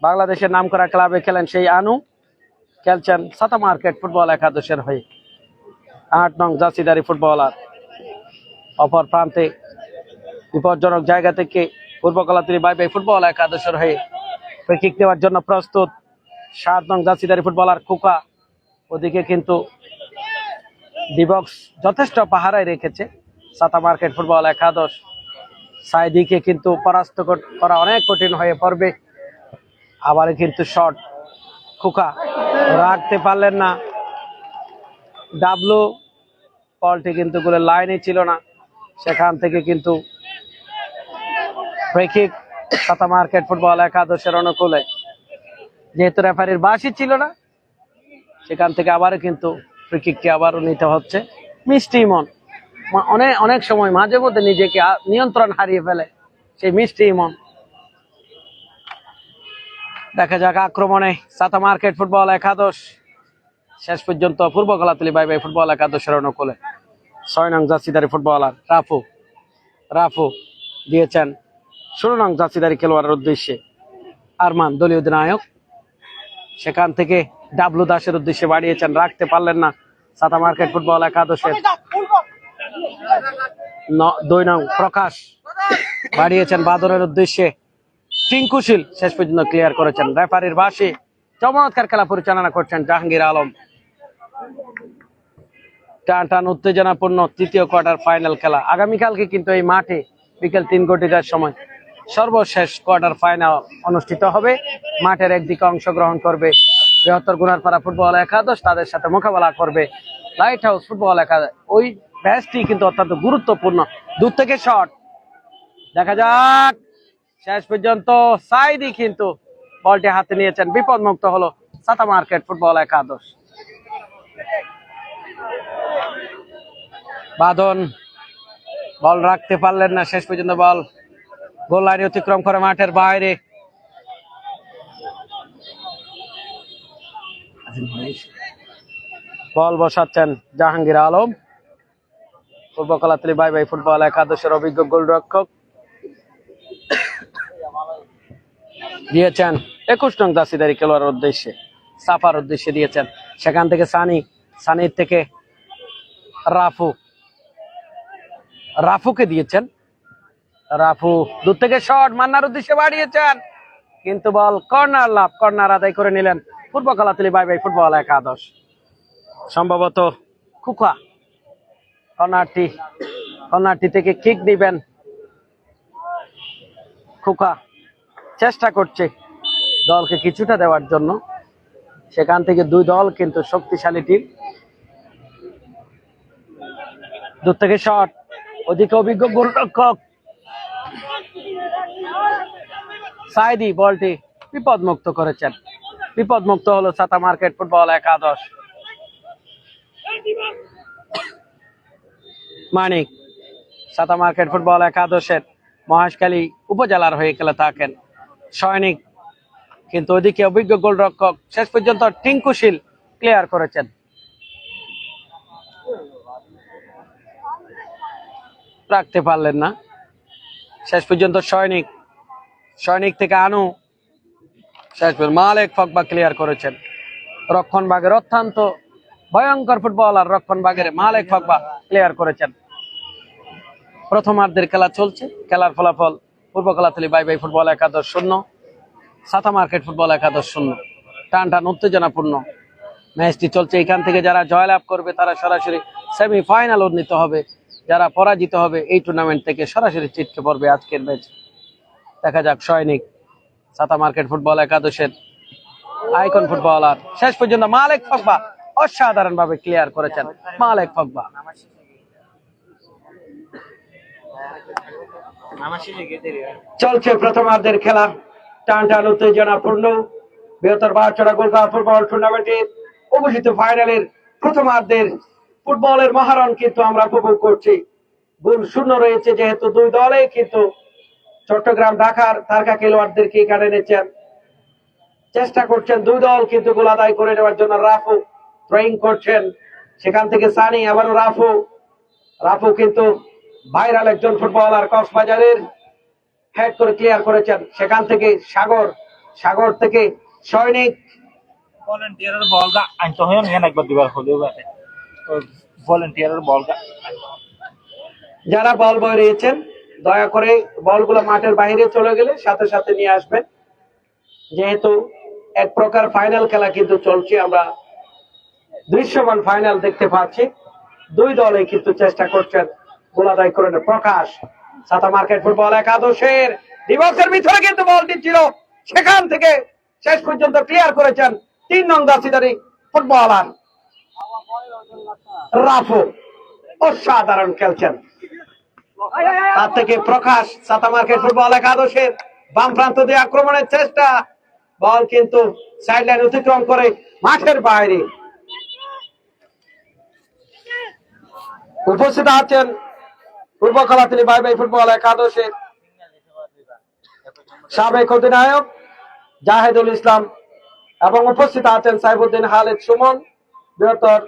বাংলাদেশের নামকরা ক্লাবে খেলেন সেই আনু, খেলছেন ছাতা মার্কেট ফুটবল একাদশের হয়ে। 8 নং জার্সিধারী ফুটবলার। অপর প্রান্তে বিপজ্জনক জায়গা থেকে পূর্ব কলাতলি বাই বাই ফুটবল একাদশের হয়ে ফ্রি কিক দেওয়ার জন্য প্রস্তুত 7 নং জার্সিধারী ফুটবলার খোকা। ওদিকে কিন্তু ডিবক্স যথেষ্ট পাহারায় রেখেছে ছাতা মার্কেট ফুটবল একাদশ। সাইদিকে কিন্তু পরাস্ত করা অনেক কঠিন হয়ে পড়বে। আবার কিন্তু শট, খোকা রাখতে পারলেন না, ডাবলু বলটি কিন্তু গোলের লাইনে ছিল না। সেখান থেকে কিন্তু ফ্রি কিক ছাতা মার্কেট ফুটবল একাদশের অনুকূলে, যেহেতু রেফারির বাঁশি ছিল না, সেখান থেকে আবারও কিন্তু ফ্রি কিককে আবারও নিতে হচ্ছে। মিষ্টি ইমন অনেক সময় মাঝে মধ্যে নিজেকে নিয়ন্ত্রণ হারিয়ে ফেলে সেই মিষ্টি ইমন। দেখা যাক আক্রমণে ছাতা মার্কেট ফুটবল একাদশ শেষ পর্যন্ত পূর্ব কলাতলি বাই বাই ফুটবল একাদশের অনুকূলে। 6 নং জার্সিধারী ফুটবলার রাফু দিয়েছেন 16 নং জার্সিধারী খেলোয়াড়ের উদ্দেশ্যে আরমান, দলীয় অধিনায়ক। সেখান থেকে ডাবলু দাসের উদ্দেশ্যে বাড়িয়েছেন, রাখতে পারলেন না ছাতা মার্কেট ফুটবল একাদশের 2 নং প্রকাশ, বাড়িয়েছেন বাদরের উদ্দেশ্যে টিঙ্কুশীল, শেষ পর্যন্ত ক্লিয়ার করেছেন। রেফারির বাঁশি, চমৎকার খেলা পরিচালনা করছেন জাহাঙ্গীর আলম। টান উত্তেজনাপূর্ণ তৃতীয় কোয়ার্টার ফাইনাল খেলা। আগামীকালকে কিন্তু এই মাঠে বিকেল 3 ঘটিকার সময় সর্বশেষ কোয়ার্টার ফাইনাল অনুষ্ঠিত হবে। মাঠের একদিকে অংশগ্রহণ করবে বৃহত্তর গুনারপাড়া ফুটবল একাদশ, তাদের সাথে মোকাবেলা করবে লাইট হাউস ফুটবল একাদশ। ওই ম্যাচটি কিন্তু অত্যন্ত গুরুত্বপূর্ণ। দূর থেকে শট, দেখা যাক, শেষ পর্যন্ত সাইদি কিন্তু বলটি হাতে নিয়েছেন, বিপদ মুক্ত হলো সাতা মার্কেট ফুটবল একাদশ। বাঁধন বল রাখতে পারলেন না, শেষ পর্যন্ত বল গোল লাইনে অতিক্রম করে মাঠের বাইরে। বল বসাচ্ছেন জাহাঙ্গীর আলম, পূর্ব কলাতলী বাই বাই ফুটবল একাদশের অভিজ্ঞ গোলরক্ষক। দিয়েছেন 21 নং দাসিদারি খেলোয়াড়ের উদ্দেশ্যে, সাফার উদ্দেশ্যে দিয়েছেন। সেখান থেকে সানির থেকে রাফুকে দিয়েছেন। রাফু দূর থেকে শট মান্নার উদ্দেশ্যে বাড়িয়েছেন, কিন্তু বল কর্নার লাভ, কর্নার আদায় করে নিলেন পূর্ব কলাতলী বাই বাই ফুটবল একাদশ। সম্ভবত খুকা কর্নারটি থেকে কিক দিবেন। খুকা চেষ্টা করছে দলকে কিছুটা দেওয়ার জন্য, সেখান থেকে দুই দল কিন্তু শক্তিশালী টিম। দূর থেকে শট, ওদিকে অভিজ্ঞ গোলরক্ষক সাইদি বলটি বিপদ মুক্ত করেছেন, বিপদ মুক্ত হলো সাতা মার্কেট ফুটবল একাদশ। মানিক সাতা মার্কেট ফুটবল একাদশের মহেশখালী উপজেলার হয়ে খেলে থাকেন। সৈনিক কিন্তু ওদিকে অভিজ্ঞ গোলরক্ষক শেষ পর্যন্ত টিঙ্কুশীল ক্লিয়ার করেছেন। রাখতে পারলেন না, শেষ পর্যন্ত সৈনিক থেকে আনু, শেষ পর্যন্ত মালেক ফকবা ক্লিয়ার করেছেন। রক্ষণ ভাগের অত্যন্ত ভয়ঙ্কর ফুটবলার রক্ষণ ভাগের মালেক ফকবা ক্লিয়ার করেছেন। প্রথমার্ধের খেলা চলছে, খেলার ফলাফল পূর্ব কলাতলী বাই বাই ফুটবল একাদশ 0, সাতা মার্কেট ফুটবল একাদশ 0। টান উত্তেজনাপূর্ণ ম্যাচটি চলছে। এখান থেকে যারা জয়লাভ করবে তারা সরাসরি সেমিফাইনাল উন্নীত হবে, যারা পরাজিত হবে এই টুর্নামেন্ট থেকে সরাসরি ছিটকে পড়বে আজকের ম্যাচ। দেখা যাক সৈনিক সাতা মার্কেট ফুটবল একাদশের আইকন ফুটবলার, শেষ পর্যন্ত মালেক ফকবা অসাধারণ ভাবে ক্লিয়ার করেছেন। মালেক ফকবা চলছে প্রথমার্ধের খেলা, টান উত্তেজনাপূর্ণ বৃহত্তর বারচড়া গোলকাপ ফুটবল টুর্নামেন্টের অভিষিত ফাইনালের প্রথমার্ধের ফুটবলের মহারণ কিন্তু আমরা উপভোগ করছি। গোল শূন্য রয়েছে, যেহেতু দুই দলে কিন্তু চট্টগ্রাম ঢাকার তারকা খেলোয়াড়দেরকে এখানে এনেছেন। চেষ্টা করছেন দুই দল কিন্তু গোল আদায় করে নেওয়ার জন্য। রাফু থ্রোয়িং করছেন, সেখান থেকে সানি, আবারও রাফু কিন্তু ভাইরাল একজন ফুটবলার, কক্সবাজারের, হেড করে ক্লিয়ার করেছেন। সেখান থেকে সাগর থেকে সৈনিক, ভলেন্টিয়ারের বলগা আনতে হয় না একবার দিবার হলেও ভলেন্টিয়ারের বলগা। যারা বল বয় রয়েছেন দয়া করে বলগুলো মাঠের বাইরে চলে গেলে সাথে সাথে নিয়ে আসবেন, যেহেতু এক প্রকার ফাইনাল খেলা কিন্তু চলছে। আমরা দৃশ্যমান ফাইনাল দেখতে পাচ্ছি, দুই দলে কিন্তু চেষ্টা করছেন গোল আদায় করে। প্রকাশ সাতা মার্কেট ফুটবল একাদশের ডিবক্সের ভিতরে কিন্তু বলটি ছিল, সেখান থেকে শেষ পর্যন্ত ক্লিয়ার করেছেন 3 নং দাসিদারি ফুটবলার রাফু, অসাধারণ খেলছেন। তার থেকে প্রকাশ সাতা মার্কেট ফুটবল একাদশের বাম প্রান্ত দিয়ে আক্রমণের চেষ্টা, বল কিন্তু সাইড লাইন অতিক্রম করে মাঠের বাইরে। উপস্থিত আছেন পূর্ব কলাতলী বাই বাই ফুটবল একাদশের সাবেক অধিনায়ক জাহেদুল ইসলাম এবং উপস্থিত আছেন সাইফুদ্দিন খালেদ সুমন, বৃহত্তর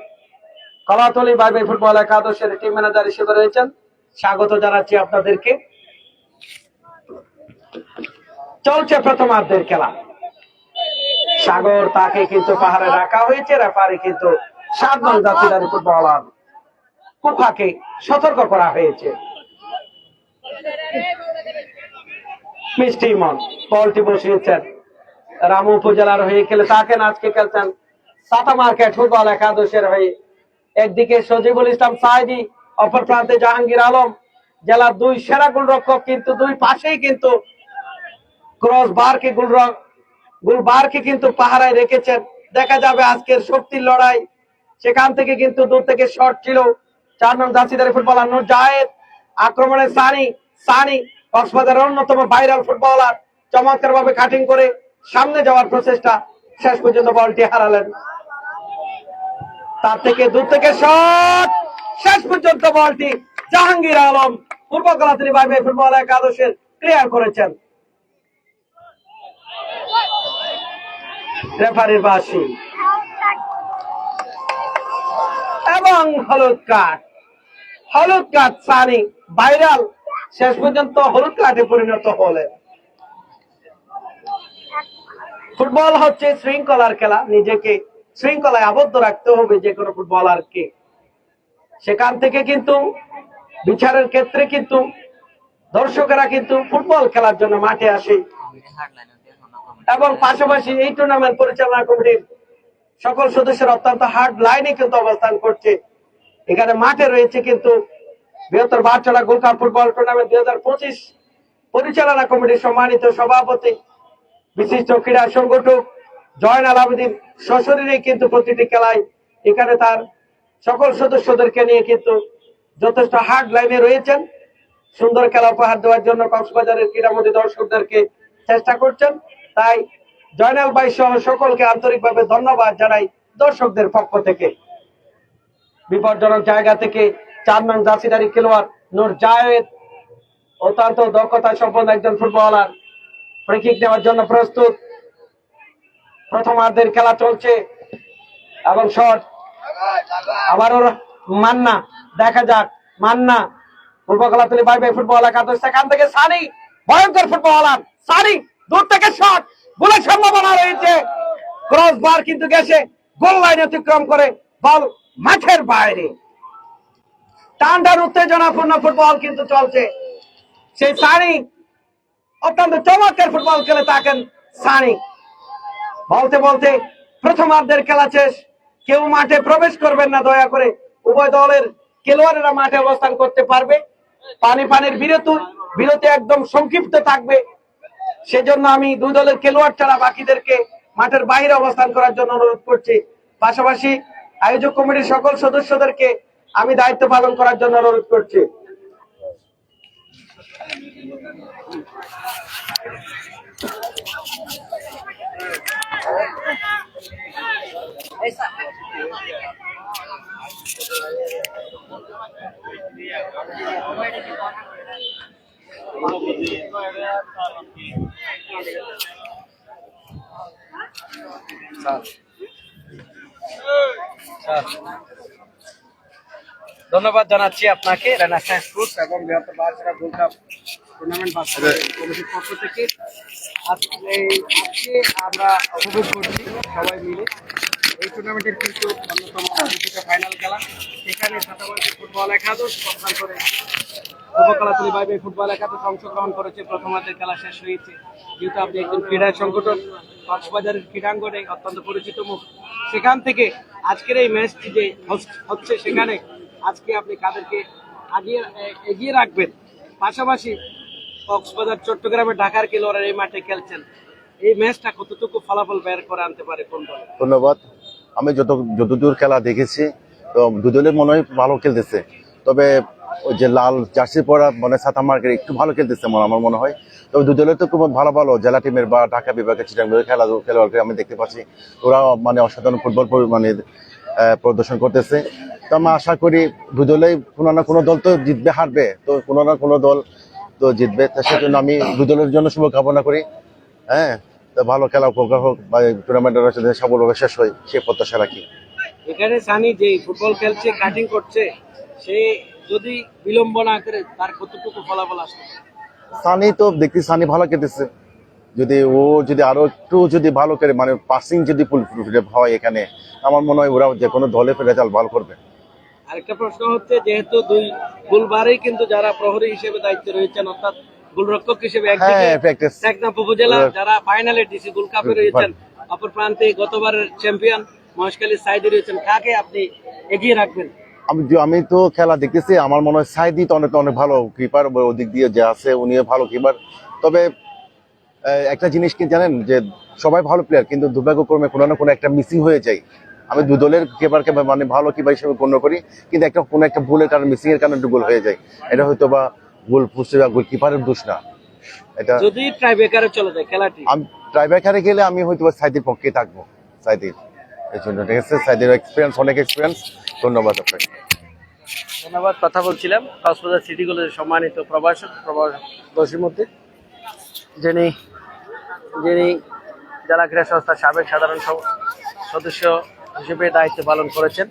কলাতলী বাই বাই ফুটবল একাদশের টিম ম্যানেজার হিসেবে রয়েছেন। স্বাগত জানাচ্ছি আপনাদেরকে। চলছে প্রথমার্ধের খেলা, সাগর তাকে কিন্তু পাহাড়ে রাখা হয়েছে। রেফারি কিন্তু 7 নং দাসিদারি ফুটবলার কুফাকে সতর্ক করা হয়েছে। মিষ্টি ইমন বলটি বসিয়েছেন, রামু উপজেলার হয়ে খেলে থাকেন, আজকে খেলছেন সাতা মার্কেট ফুটবল একাদশের হয়ে। একদিকে সজিবুল ইসলাম সাইদি, অপর প্রান্তে জাহাঙ্গীর আলম, জেলার 2 সেরা গোলরক্ষক, কিন্তু দুই পাশেই কিন্তু ক্রস বারকে কিন্তু পাহারায় রেখেছেন। দেখা যাবে আজকের শক্তির লড়াই। সেখান থেকে কিন্তু দূর থেকে শট ছিল 4 নং দাসিদারি ফুটবলার নূর জায়েদ, আক্রমণে সানি কক্সবাজারের অন্যতম ভাইরাল ফুটবলার চমৎকার ভাবে কাটিং করে সামনে যাওয়ার প্রচেষ্টা, শেষ পর্যন্ত বলটি হারালেন। তার থেকে দূর থেকে শট, শেষ পর্যন্ত বলটি জাহাঙ্গীর আলম পূর্ব কলাতলী বাইবে ফুটবল একাদশের ক্লিয়ার করেছেন। রেফারির বাঁশি এবং হলুদ কার্ড সানি ভাইরাল, শেষ পর্যন্ত হলুদ কার্ডে পরিণত হলেন। ফুটবল হচ্ছে শৃঙ্খলার খেলা, নিজেকে শৃঙ্খলায় আবদ্ধ রাখতে হবে যে কোনো ফুটবলারকে। সেখান থেকে কিন্তু বিচারের ক্ষেত্রে কিন্তু দর্শকেরা কিন্তু ফুটবল খেলার জন্য মাঠে আসে এবং পাশাপাশি এই টুর্নামেন্ট পরিচালনা কমিটির সকল সদস্যরা অত্যন্ত হার্ড লাইনে কিন্তু অবস্থান করছে। এখানে মাঠে রয়েছে কিন্তু বৃহত্তর বারচলা গোল্ড কাপ ফুটবল টুর্নামেন্ট 2025 পরিচালনা কমিটির সম্মানিত সভাপতি বিশিষ্ট ক্রীড়া সংগঠক জয়নাল আবেদিন সশরীরে কিন্তু প্রতিটি খেলায় এখানে তার সকল সদস্যদেরকে নিয়ে কিন্তু যথেষ্ট হার্ড লাইনে রয়েছেন। সুন্দর খেলা উপহার দেওয়ার জন্য কক্সবাজারের ক্রীড়ামোদী দর্শকদেরকে চেষ্টা করছেন। তাই জয়নাল ভাই সহ সকলকে আন্তরিকভাবে ধন্যবাদ জানাই দর্শকদের পক্ষ থেকে। বিপজ্জনক জায়গা থেকে 4 নং জার্সিধারী খেলোয়াড় নূর জায়েদ অত্যন্ত দক্ষতা সম্পন্ন একজন ফুটবলার ফ্রি কিক নেওয়ার জন্য প্রস্তুত। প্রথমার্ধের খেলা চলছে এবং শট আবারও মান্না, দেখা যাক মান্না পূর্ব কলাতলী বাইবে ফুটবল একাদশ, সেখান থেকে সানি ভয়ঙ্কর ফুটবলার, সানি দূর থেকে শট, গোলের সম্ভাবনা রয়েছে, ক্রস বার কিন্তু গেছে, গোল লাইন অতিক্রম করে বল মাঠের বাইরে। টান্ডার উত্তেজনাপূর্ণ ফুটবল কিন্তু চলছে। সেই সানি অত্যন্ত চমৎকার ফুটবল খেলে থাকেন সানি। বলতে বলতে প্রথমার্ধের খেলা শেষ, কেউ মাঠে প্রবেশ করবেন না দয়া করে, উভয় দলের খেলোয়াড়েরা মাঠে অবস্থান করতে পারবে। পানির বিরতি একদম সংক্ষিপ্ত থাকবে, সেজন্য আমি দুই দলের খেলোয়াড় ছাড়া বাকিদেরকে মাঠের বাইরে অবস্থান করার জন্য অনুরোধ করছি। পাশাপাশি আয়োজক কমিটির সকল সদস্যদেরকে আমি দায়িত্ব পালন করার জন্য অনুরোধ করছি। ধন্যবাদ জানাচ্ছি আপনাকে রেনেসাঁ স্পোর্টস এবং বৃহত্তর বারচলা গোল্ড কাপ টুর্নামেন্ট বাস্তবায়ন কমিটির পক্ষ থেকে। আজকে আমরা উপভোগ করছি সবাই মিলে এই টুর্নামেন্টের কিন্তু অন্যতম ফাইনাল খেলা। সেখানে ছাত্রবাড়ি ফুটবল একাদশ অবস্থান করে পূর্ব কলাতলী বাইবে ফুটবল একাদশ অংশগ্রহণ করেছে। প্রথমার্ধের খেলা শেষ হয়েছে। যেহেতু আপনি একজন ক্রীড়া সংগঠন, কক্সবাজারের ক্রীড়াঙ্গনে অত্যন্ত পরিচিত মুখ, সেখান থেকে আজকের এই ম্যাচটি যে হচ্ছে সেখানে আজকে আপনি কাদেরকে এগিয়ে রাখবেন, পাশাপাশি কক্সবাজার চট্টগ্রামে ঢাকার খেলোয়াড়রা এই মাঠে খেলছেন, এই ম্যাচটা কতটুকু ফলাফল বের করে আনতে পারে কোন দল? ধন্যবাদ। আমি যতদূর খেলা দেখেছি তো দুদলের মনে হয় ভালো খেলতেছে, তবে ওই যে লাল জার্সি পরা মানে সাতা মার্কের একটু ভালো খেলতেছে আমার মনে হয়। তবে দুদলের তো খুব ভালো জেলা টিমের বা ঢাকা বিভাগের চিটাগাংয়ের খেলোয়াড়কে আমি দেখতে পাচ্ছি, ওরা মানে অসাধারণ ফুটবল মানে প্রদর্শন করতেছে। তো আমি আশা করি দুদলেই কোনো না কোনো দল তো জিতবে, হারবে তো কোনো না কোনো দল তো জিতবে। সেজন্য আমি দুদলের জন্য শুভকামনা করি। হ্যাঁ, তো ভালো খেলা উপভোগ হোক বা টুর্নামেন্টের সফলভাবে শেষ হয় সে প্রত্যাশা রাখি। এখানে সানি যে ফুটবল খেলছে, কাটিং করছে, সে যদি বিলম্ব না করে তার কতটুকু ফলাফল আসবে? সানি তো দেখছি সানি ভালো খেলতেছে, যদি ও যদি আরো একটু যদি ভালো করে মানে পাসিং যদি হয় এখানে, আমার মনে হয় ওরা যে কোনো দলে রেজাল্ট ভালো করবে। আরেকটা প্রশ্ন হচ্ছে, যেহেতু দুই গোলবারেই কিন্তু যারা প্রহরী হিসেবে দায়িত্বে রয়েছেন, অর্থাৎ গোলরক্ষক হিসেবে একদিকে টেকনাফ উপজেলা যারা ফাইনালে ডিসি গোল্ড কাপে রয়েছেন, অপর প্রান্তে গতবারের চ্যাম্পিয়ন মহেশখালী সাইডে রয়েছেন, কাকে আপনি এগিয়ে রাখবেন? আমি তো খেলা দেখতেছি, আমার মনে হয় সাইদি তো অনেক ভালো কিপার, ওদিক দিয়ে যে আছে উনিও ভালো কিপার। তবে একটা জিনিস কি জানেন, যে সবাই ভালো প্লেয়ার কিন্তু দুর্ভাগ্যক্রমে কোনো না কোনো একটা মিসিং হয়ে যায়। আমি দু দলের কিপারকে মানে ভালো কিপার হিসেবে গণ্য করি, কিন্তু কোনো একটা ভুলের কারণে মিসিং এর কারণে গোল হয়ে যায়। এটা হয়তো বা গোল পোস্টে বা গোলকিপারের দোষ না। এটা যদি ট্রাইব্রেকারে চলে যায় খেলাটি, আমি ট্রাইব্রেকারে গেলে আমি হয়তো সাইদের পক্ষে থাকবো, সাইদের এই জন্য। ঠিক আছে, সাইদের এক্সপিরিয়েন্স, অনেক এক্সপিরিয়েন্স। ধন্যবাদ আপনাকে। ধন্যবাদ। কথা বলছিলাম কক্সবাজার সিটি কলেজের সম্মানিত প্রবাসীর মধ্যে যিনি জেলা ক্রীড়া সংস্থার সাবেক সাধারণ সদস্য হিসেবে দায়িত্ব পালন করেছেন।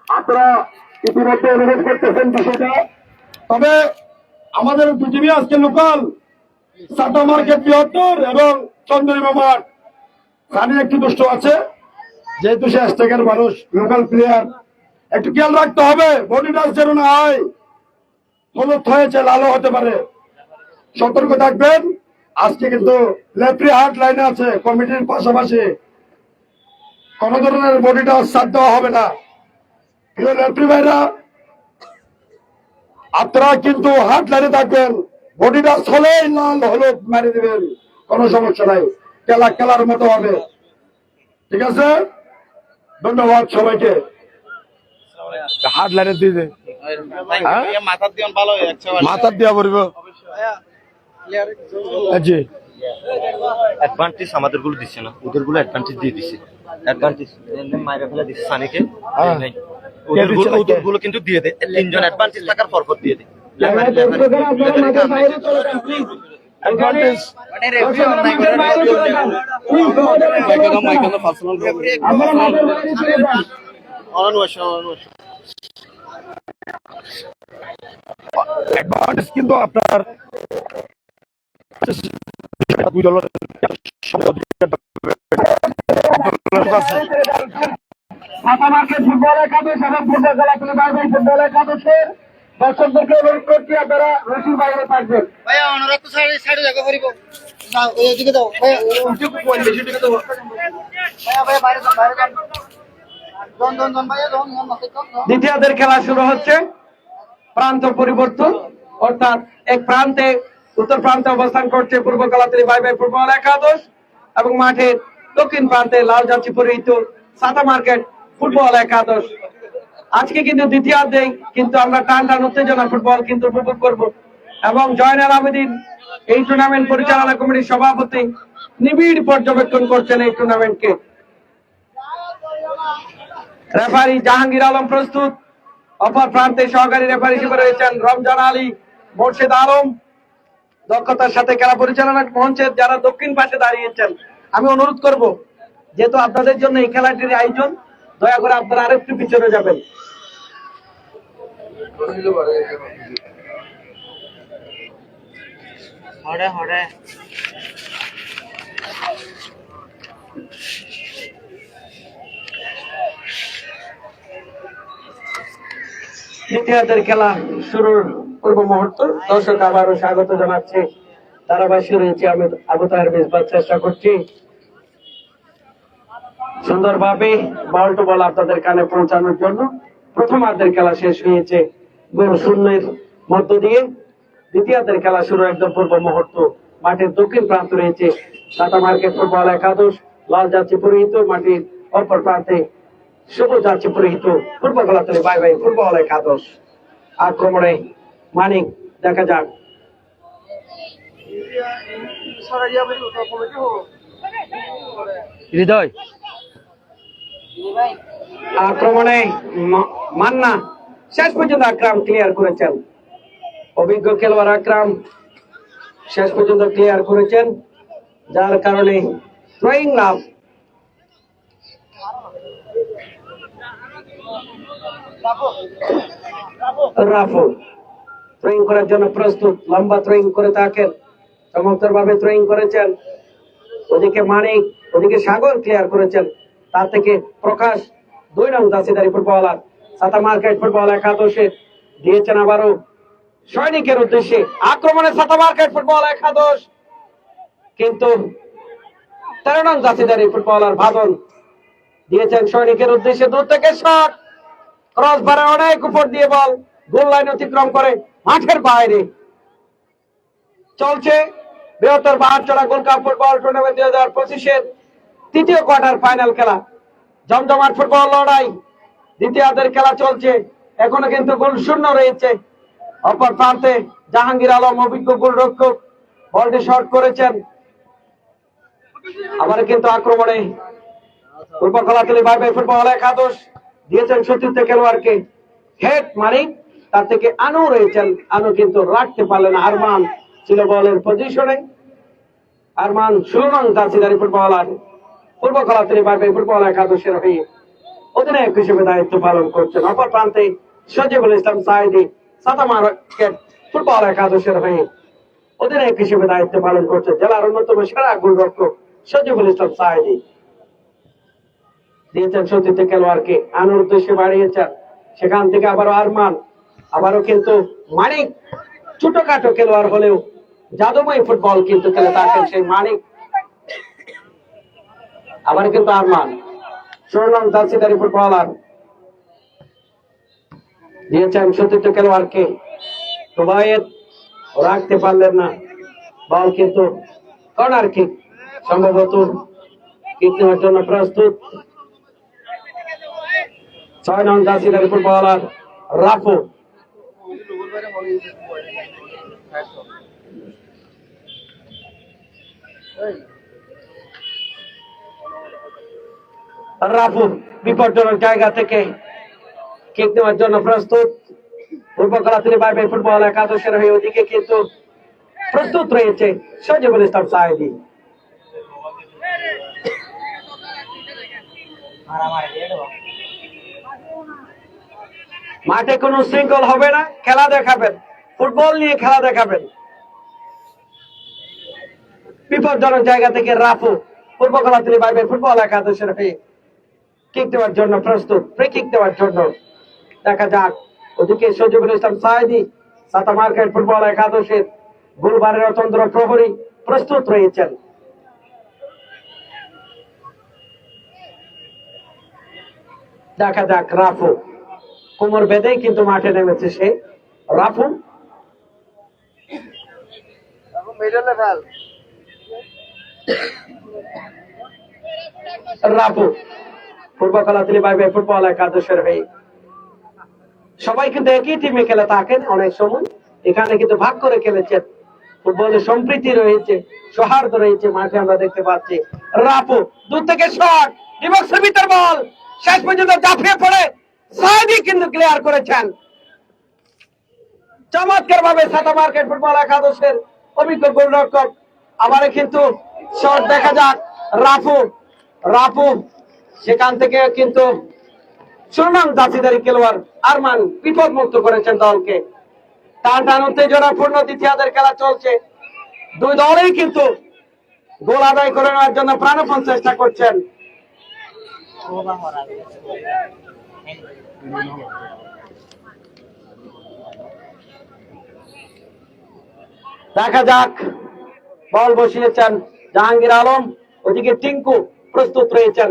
আপনারা ইতিমধ্যে অনুভব করতেছেন বিষয়টা। তবে আমাদের দুটিমই আজকে লোকাল, সাটা মার্কেট ৭২ এবং চন্দ্রিমা মাঠ। সানি একটু দুষ্ট আছে, যেহেতু সে স্টেকের মানুষ, লোকাল প্লেয়ার, একটু খেয়াল রাখতে হবে বডি টাচ যেন না হয়। হলুদ হয়েছে, লালও হতে পারে, সতর্ক থাকবেন। আজকে কিন্তু লেফ্রি হার্ট লাইনে আছে কমিটির পাশাপাশি, কোন ধরনের বডি টাচ সাথ দেওয়া হবে না। লেফ্রি ভাইরা আপনারা কিন্তু হার্ট লাইনে থাকবেন, বডি টাচ হলেই লাল হলুদ মারি দিবেন, কোনো সমস্যা নাই, খেলার মতো হবে। ঠিক আছে, ধন্যবাদ সবাইকে। হার্ট লাইনে দিয়ে দে, মাথার দিয়া পড়ব। জি, অ্যাডভান্টেজ আমাদের গুলো দিচ্ছে না, ওদের গুলো অ্যাডভান্টেজ দিয়ে দিচ্ছে। অ্যাডভান্টেজ মাইরা ফেলে দিচ্ছে সানিকে, ওদের গুলো কিন্তু দিয়ে দেয়। 3 জন অ্যাডভান্টেজ থাকার পর দিয়ে দেয়। কিন্তু আপনার দুই দলের ফুটবল একাদশ এবং ফুটবল খেলা তুলে পারবেন। ফুটবল একাদশের দর্শকদেরকে অনুরোধ করছি আপনারা রশির বাইরে থাকবেন। ভাইয়া অনুরোধ তো সাইডে জায়গা করিব না, ওইদিকে দাও ভাইয়া, ওইদিকে দাও ভাইয়া, বাইরে যান, বাইরে যান। দ্বিতীয়ার্ধের খেলা শুরু হচ্ছে। প্রান্ত পরিবর্তন, অর্থাৎ এক প্রান্তে উত্তর প্রান্তে অবস্থান করছে পূর্ব কালাতলী বাই বাই ফুটবল একাদশ এবং মাঠের দক্ষিণ প্রান্তে লাল জার্সি পরিহিত সাতা মার্কেট ফুটবল একাদশ। আজকে কিন্তু দ্বিতীয়ার্ধে কিন্তু আমরা টান উত্তেজনা ফুটবল কিন্তু উপভোগ করব এবং জয়নাল আবেদিন এই টুর্নামেন্ট পরিচালনা কমিটির সভাপতি নিবিড় পর্যবেক্ষণ করছেন এই টুর্নামেন্টকে। রেফারি জাহাঙ্গীর আলম প্রস্তুত, অপর প্রান্তে সহকারী রেফারি হিসেবে রয়েছেন রমজান আলী, মোর্শেদ আলম। দক্ষতার সাথে খেলা পরিচালনা মঞ্চের যারা দক্ষিণ পাশে দাঁড়িয়েছেন, আমি অনুরোধ করব যেহেতু আপনাদের জন্য এই খেলাটির আয়োজন, দয়া করে আপনারা আরেকটু পিছনে যাবেন। দ্বিতীয়ার্ধের খেলা শুরুর পূর্ব মুহূর্ত দর্শক আবারও স্বাগত জানাচ্ছি। ধারাবাহিক রয়েছে, আমি আবু তাহের মেজবান চেষ্টা করছি সুন্দরভাবে বল টু বল আপনাদের কানে পৌঁছানোর জন্য। প্রথমার্ধের খেলা শেষ হয়েছে গোল শূন্যের মধ্য দিয়ে। দ্বিতীয়ার্ধের খেলা শুরু একদম পূর্ব মুহূর্ত। মাঠের দক্ষিণ প্রান্ত রয়েছে টাটা মার্কেট ফুটবল একাদশ, লাল জার্সি পরিহিত। মাঠের অপর প্রান্তে সবুজ জার্সি পরিহিত পূর্ব কালাতলী বাই বাই ফুটবল একাদশ। আক্রমণে মানিক, দেখা যাক হৃদয়, আক্রমণে মান্না, শেষ পর্যন্ত আকরাম ক্লিয়ার করেছেন। অভিজ্ঞ খেলোয়াড় আকরাম শেষ পর্যন্ত ক্লিয়ার করেছেন, যার কারণে থ্রোয়িং লাভ। রাফু থ্রোয়িং করার জন্য প্রস্তুত, লম্বা থ্রোয়িং করে থাকেন, চমৎকার ভাবে থ্রোয়িং করেছেন। ওদিকে মানিক, ওদিকে সাগর ক্লিয়ার করেছেন, তার থেকে প্রকাশ 2 নং দাসিদারি ফুটবলার সাতা মার্কেট ফুটবল একাদশে দিয়েছেন আবারও সৈনিকের উদ্দেশ্যে। আক্রমণে সাতা মার্কেট ফুটবল একাদশ, কিন্তু 13 নং দাসিদারি ফুটবলার ভাদন দিয়েছেন সৈনিকের উদ্দেশ্যে। দূর থেকে শট, ক্রস বারে অনেক উপর দিয়ে বল গোল লাইন অতিক্রম করে মাঠের বাইরে চলছে বৃহত্তর বাহারচড়া গোল্ড কাপ ফুটবল টুর্নামেন্ট 2025-এর তৃতীয় কোয়ার্টার ফাইনাল খেলা। জমজমাট ফুটবল লড়াই, দ্বিতীয়ার্ধের খেলা চলছে, এখনো কিন্তু গোল শূন্য রয়েছে। অপর প্রান্তে জাহাঙ্গীর আলম অভিজ্ঞ গোলরক্ষক বলটি শর্ট করেছেন। আবার কিন্তু আক্রমণে পূর্ব কলাতলী বাই ফুটবল একাদশ দিয়েছেন সতীর্থ খেলোয়াড়কে হেড মারি, তার থেকে আনু রয়েছেন, আনু কিন্তু রাখতে পারলেন। আরমান ছিল বলের পজিশনে, আরমান 16 নং জার্সিধারী footballer Purba Kolatoli by football একাদশের হয়ে অধিনায়ক হিসেবে দায়িত্ব পালন করছেন। অপর প্রান্তে সজিবুল ইসলাম সাইদি সাতা মার্কেট ফুটবল একাদশের হয়ে অধিনায়ক হিসেবে দায়িত্ব পালন করছেন। জেলার অন্যতম সেরা গোলরক্ষক সজিবুল ইসলাম সাইদি দিয়েছেন সতীর্থ খেলোয়াড়কে, আনুর উদ্দেশ্যে বাড়িয়েছেন, সেখান থেকে আবারও আরমান, আবারও কিন্তু মানিক ছোটখাটো খেলোয়াড় হলেও জাদুময় ফুটবল কিন্তু খেলে থাকেন সেই মানিক। আবার কিন্তু আরমান 16 নং জার্সিধারী ফুটবলার দিয়েছেন সতীর্থ খেলোয়াড়কে, রুবায়েত রাখতে পারলেন না, বল কিন্তু কর্নার কিক, সম্ভবত কিক নেওয়ার জন্য প্রস্তুত 6 নং জার্সিধারী ফুটবলার রাফু। রাফু বিপজ্জনক জায়গা থেকে কিক নেওয়ার জন্য প্রস্তুত। পূর্ব কলাতলী বাই ফুটবল একাদশের হয়ে ওদিকে কিন্তু প্রস্তুত রয়েছে সজিবুল ইসলাম সাইদি। মাঠে কোনো শৃঙ্খল হবে না, খেলা দেখাবেন, ফুটবল নিয়ে খেলা দেখাবেন। বিপজ্জনক জায়গা থেকে রাফু পূর্ব কলাতলী বাই ফুটবল একাদশের হয়ে কিক দেওয়ার জন্য প্রস্তুত, ফ্রি কিক দেওয়ার জন্য। দেখা যাক ওদিকে সজিবুল ইসলাম সাইদি সাতা মার্কেট ফুটবল একাদশের গোলবারের অতন্ত্র প্রহরী প্রস্তুত রয়েছেন। দেখা যাক রাফু কোমর বেঁধেই কিন্তু মাঠে নেমেছে সে। রাফু রাফু পূর্ব কলাতলী বাই ফুটবল একাদশের হয়ে সবাই কিন্তু একই টিমে খেলে থাকেন, অনেক সময় এখানে কিন্তু ভাগ করে খেলেছেন। ফুটবলে সম্প্রীতি রয়েছে, সৌহার্দ্য রয়েছে মাঠে আমরা দেখতে পাচ্ছি। রাফু দূর থেকে শট, ডিবক্সের ভিতর বল, শেষ পর্যন্ত ঝাঁপিয়ে পড়ে সাইদি কিন্তু ক্লিয়ার করেছেন চমৎকার ভাবে সাতা মার্কেট ফুটবল একাদশের অভিজ্ঞ গোলরক্ষক। আবার কিন্তু শট দেখা যাক রাফু, রাফু সেখান থেকে কিন্তু 16 নং জার্সিধারী খেলোয়াড় আরমান বিপদ মুক্ত করেছেন দলকে। টান টান উত্তেজনাপূর্ণ দ্বিতীয়ার্ধের খেলা চলছে, দুই দলেই কিন্তু গোল আদায় করে নেওয়ার জন্য প্রাণপণ চেষ্টা করছেন। দেখা যাক, বল বসিয়েছেন জাহাঙ্গীর আলম, ওদিকে টিঙ্কু প্রস্তুত রয়েছেন।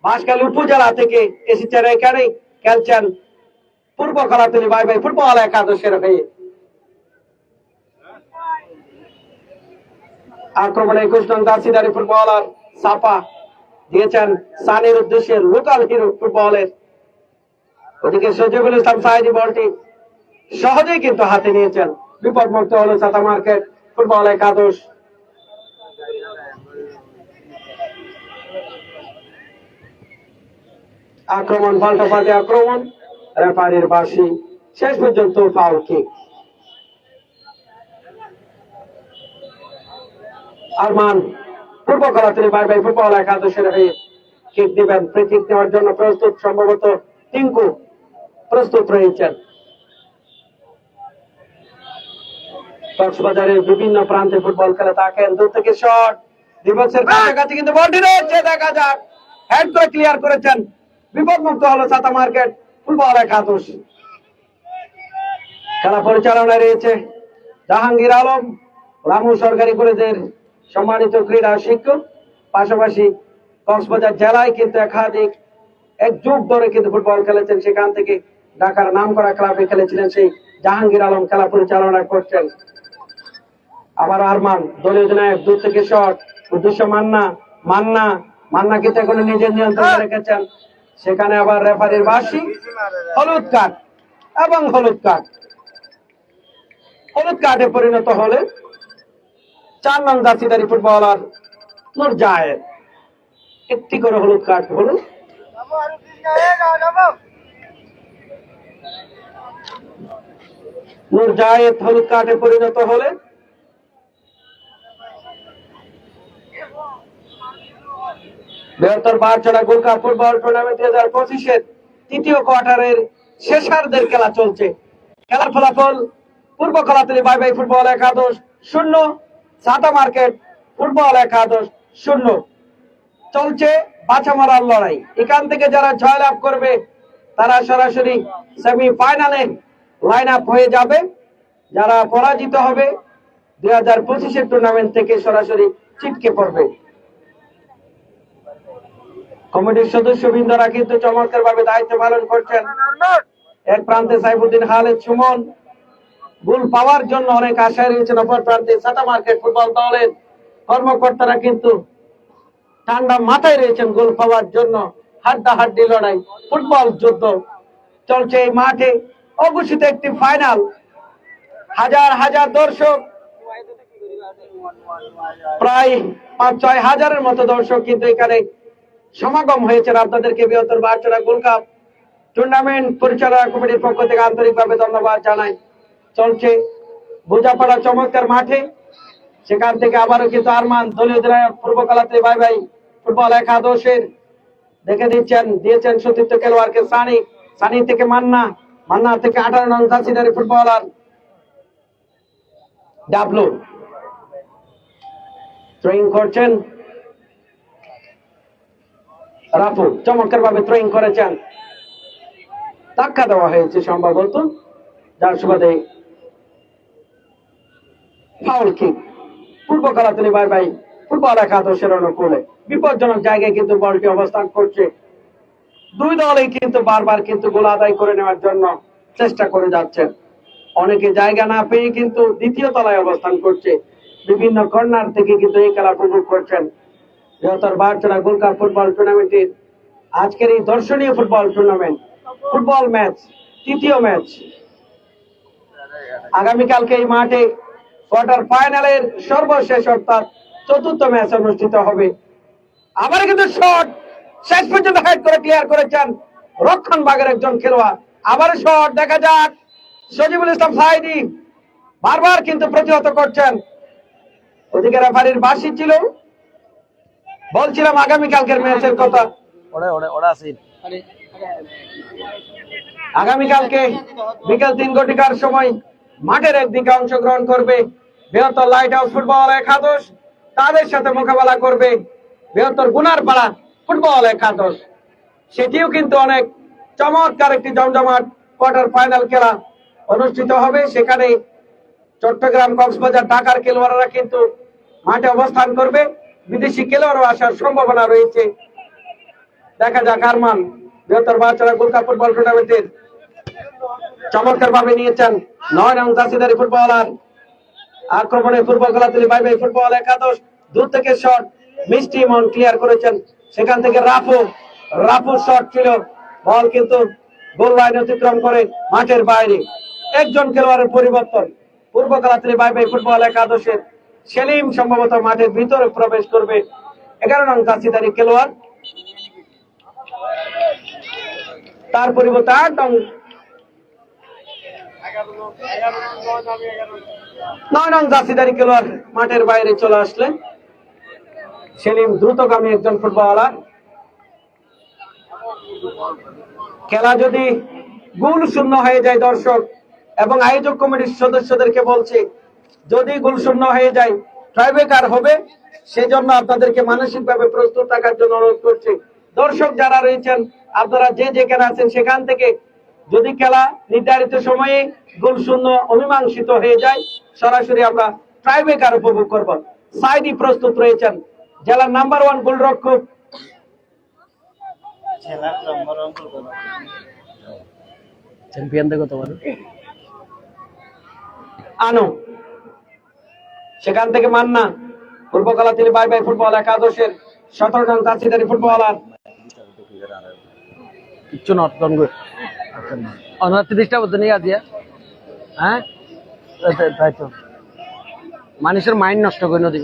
বাঁশখালী উপজেলা থেকে এসেছেন, এখানেই খেলছেন পূর্ব কলাতলী বাই ফুটবল একাদশের হয়ে। আক্রমণে 21 নং জার্সিধারী ফুটবলার সাপা দিয়েছেন সানির উদ্দেশ্যে, লোকাল হিরো ফুটবলের। ওদিকে সজিবুল ইসলাম সাইদি বলটি সহজেই কিন্তু হাতে নিয়েছেন, বিপদ মুক্ত হলো সাতা মার্কেট ফুটবল একাদশ। আক্রমণ পাল্টাপাল্টি আক্রমণ, রেফারির বাঁশি, শেষ পর্যন্ত foul kick. Arman Purba Kolatoli by football একাদশের হয়ে কিক দিবেন, ফ্রি কিক দেওয়ার জন্য প্রস্তুত, সম্ভবত টিঙ্কু প্রস্তুত রয়েছেন। কক্সবাজারের বিভিন্ন প্রান্তে ফুটবল খেলে থাকেন, দূর থেকে শট, ডিবক্সের কাছাকাছি কিন্তু বলটি রয়েছে, দেখা যাক হেড করে ক্লিয়ার করেছেন, বিপদ মুক্ত হলো সাতা মার্কেট ফুটবল একাদশ। খেলা পরিচালনায় রয়েছে জাহাঙ্গীর আলম, রামু সরকারি কলেজের সম্মানিত ক্রীড়া শিক্ষক, পাশাপাশি কক্সবাজার জেলায় কিন্তু একাধিক এক যুগ ধরে কিন্তু ফুটবল খেলেছেন, সেখান থেকে ঢাকার নামকরা ক্লাবে খেলেছিলেন, সেই জাহাঙ্গীর আলম খেলা পরিচালনা করছেন। আবার আরমান দলীয় অধিনায়ক, দূর থেকে শট, উদ্দেশ্য মান্না, মান্না কিন্তু এখন নিজের নিয়ন্ত্রণে রেখেছেন। সেখানে আবার রেফারির বাঁশি, হলুদ কার্ড এবং হলুদ কার্ডে পরিণত হলে 4 নং জার্সিধারী ফুটবলার নূর জায়েদ, একটি করে হলুদ কার্ড হলো। নূর জায়েদ হলুদ কার্ডে পরিণত হলে বৃহত্তর বারছড়া গোল্ড কাপ ফুটবল টুর্নামেন্ট 2025-এর তৃতীয় কোয়ার্টারের শেষার্ধের খেলা চলছে। খেলার ফলাফল পূর্ব কলাতলী বাই বাই ফুটবল একাদশ 0, সাতা মার্কেট ফুটবল একাদশ 0। চলছে বাছা মারার লড়াই। এখান থেকে যারা জয়লাভ করবে তারা সরাসরি সেমিফাইনালে লাইন আপ হয়ে যাবে। যারা পরাজিত হবে 2025-এর টুর্নামেন্ট থেকে সরাসরি ছিটকে পড়বে। কমিটির সদস্যবৃন্দরা কিন্তু চমৎকার ভাবে দায়িত্ব পালন করছেন। এক প্রান্তে সাইফুদ্দিন খালেদ সুমন গোল পাওয়ার জন্য অনেক আশায় রয়েছেন, অপর প্রান্তে সাতা মার্কেট ফুটবল দলের কর্মকর্তারা কিন্তু ঠান্ডা মাথায় রয়েছেন গোল পাওয়ার জন্য। হাড্ডাহাড্ডি লড়াই, ফুটবল যুদ্ধ চলছে এই মাঠে। অঘোষিত একটি ফাইনাল, হাজার হাজার দর্শক, প্রায় 5-6 হাজারের মতো দর্শক কিন্তু এখানে সমাগম হয়েছেন। আপনাদেরকে বৃহত্তর বারছড়া গোল্ড কাপ টুর্নামেন্ট পরিচালনা কমিটির পক্ষ থেকে আন্তরিকভাবে ধন্যবাদ জানাই। চলছে বোঝাপড়া চমৎকার মাঠে। সেখান থেকে আবারও কিন্তু আরমান দলীয় অধিনায়ক পূর্ব কলাতলী বাই বাই ফুটবল একাদশের দিয়েছেন সতীর্থ খেলোয়াড়কে সানি থেকে মান্না থেকে 18 নং জার্সিধারী ফুটবলার ডাবলু থ্রোয়িং করছেন। রাফু চমৎকার ভাবে থ্রোয়িং করেছেন, ধাক্কা দেওয়া হয়েছে সম্ভবত, যার সুবাদে foul kick. Purba Kolatoli by বাই ফুটবল একাদশের অনুকূলে বিপজ্জনক জায়গায় কিন্তু বলটি অবস্থান করছে। দুই দলই কিন্তু বারবার কিন্তু গোল আদায় করে নেওয়ার জন্য চেষ্টা করে যাচ্ছেন। অনেকে জায়গা না পেয়ে কিন্তু দ্বিতীয় তলায় অবস্থান করছে। বিভিন্ন কর্নার থেকে কিন্তু এই খেলা উপভোগ করছেন। বৃহত্তর বারছড়া গোল্ড কাপ ফুটবল টুর্নামেন্টের আজকের এই দর্শনীয় ফুটবল টুর্নামেন্ট, ফুটবল ম্যাচ, তৃতীয় ম্যাচ। আগামীকালকে এই মাঠে কোয়ার্টার ফাইনালের সর্বশেষ অর্থাৎ চতুর্থ ম্যাচ অনুষ্ঠিত হবে। আবার কিন্তু শট শেষ পর্যন্ত হেড করে ক্লিয়ার করেছেন রক্ষণ ভাগের একজন খেলোয়াড়। আবার শট, দেখা যাক। সজিবুল ইসলাম সাইদি বারবার কিন্তু প্রতিহত করছেন। ওদিকে রেফারির বাঁশি ছিল। বলছিলাম আগামীকালকের ম্যাচের কথা। আগামীকালকে বিকেল 3 ঘটিকার সময় মাঠের একদিকে অংশগ্রহণ করবে বৃহত্তর লাইট হাউস ফুটবল একাদশ, তাদের সাথে মোকাবেলা করবে বৃহত্তর গুনারপাড়া ফুটবল একাদশ। সেটিও কিন্তু অনেক চমৎকার একটি জমজমাট কোয়ার্টার ফাইনাল খেলা অনুষ্ঠিত হবে। সেখানে চট্টগ্রাম, কক্সবাজার, ঢাকার খেলোয়াড়রা কিন্তু মাঠে অবস্থান করবে। বিদেশি খেলোয়াড়ও আসার সম্ভাবনা রয়েছে। দেখা যাক। আরমান বৃহত্তর বারছড়া গোল্ড কাপ ফুটবল টুর্নামেন্টের চমৎকার ভাবে নিয়েছেন 9 নং জার্সিধারী ফুটবলার। আক্রমণে পূর্ব কলাতলী বাই বাই ফুটবল একাদশ, দূর থেকে শট, মিষ্টি মন ক্লিয়ার করেছেন। সেখান থেকে রাফু শট ছিল, বল কিন্তু গোল লাইন অতিক্রম করে মাঠের বাইরে। একজন খেলোয়াড়ের পরিবর্তন। পূর্ব কলাতলী বাই বাই ফুটবল একাদশের সেলিম সম্ভবত মাঠের ভিতরে প্রবেশ করবে। 11 নং জার্সিধারী খেলোয়াড়, তার পরিবর্তে 8 নং 9 নং জার্সিধারী খেলোয়াড় মাঠের বাইরে চলে আসলেন। সেলিম দ্রুতগামী একজন ফুটবলার। খেলা যদি গোল শূন্য হয়ে যায় দর্শক এবং আয়োজক কমিটির সদস্যদেরকে বলছে, যদি গোল শূন্য হয়ে যায় ট্রাইব্রেকার হবে। সেজন্য আপনাদেরকে মানসিকভাবে প্রস্তুত থাকার জন্য অনুরোধ করছি। দর্শক যারা রয়েছেন আপনারা যে যেখানে আছেন সেখান থেকে যদি খেলা নির্ধারিত সময়ে গোল শূন্য অমীমাংসিত হয়ে যায়, সরাসরি আমরা ট্রাইব্রেকার উপভোগ করব। সাইদি প্রস্তুত রয়েছেন, জেলার নাম্বার 1 গোলরক্ষক চ্যাম্পিয়ন দেখো তোমার আনো, সেখান থেকে মান্না পূর্বকলা তিনি বাই বাই ফুটবল একাদশের 17 নং জার্সিধারী ফুটবলার কিচ্ছু নট গঙ্গুর অনার 30টা বলতে নিয়ে আজিয়া হ্যাঁ তাই তো মানুষের মাইন্ড নষ্ট করে নদী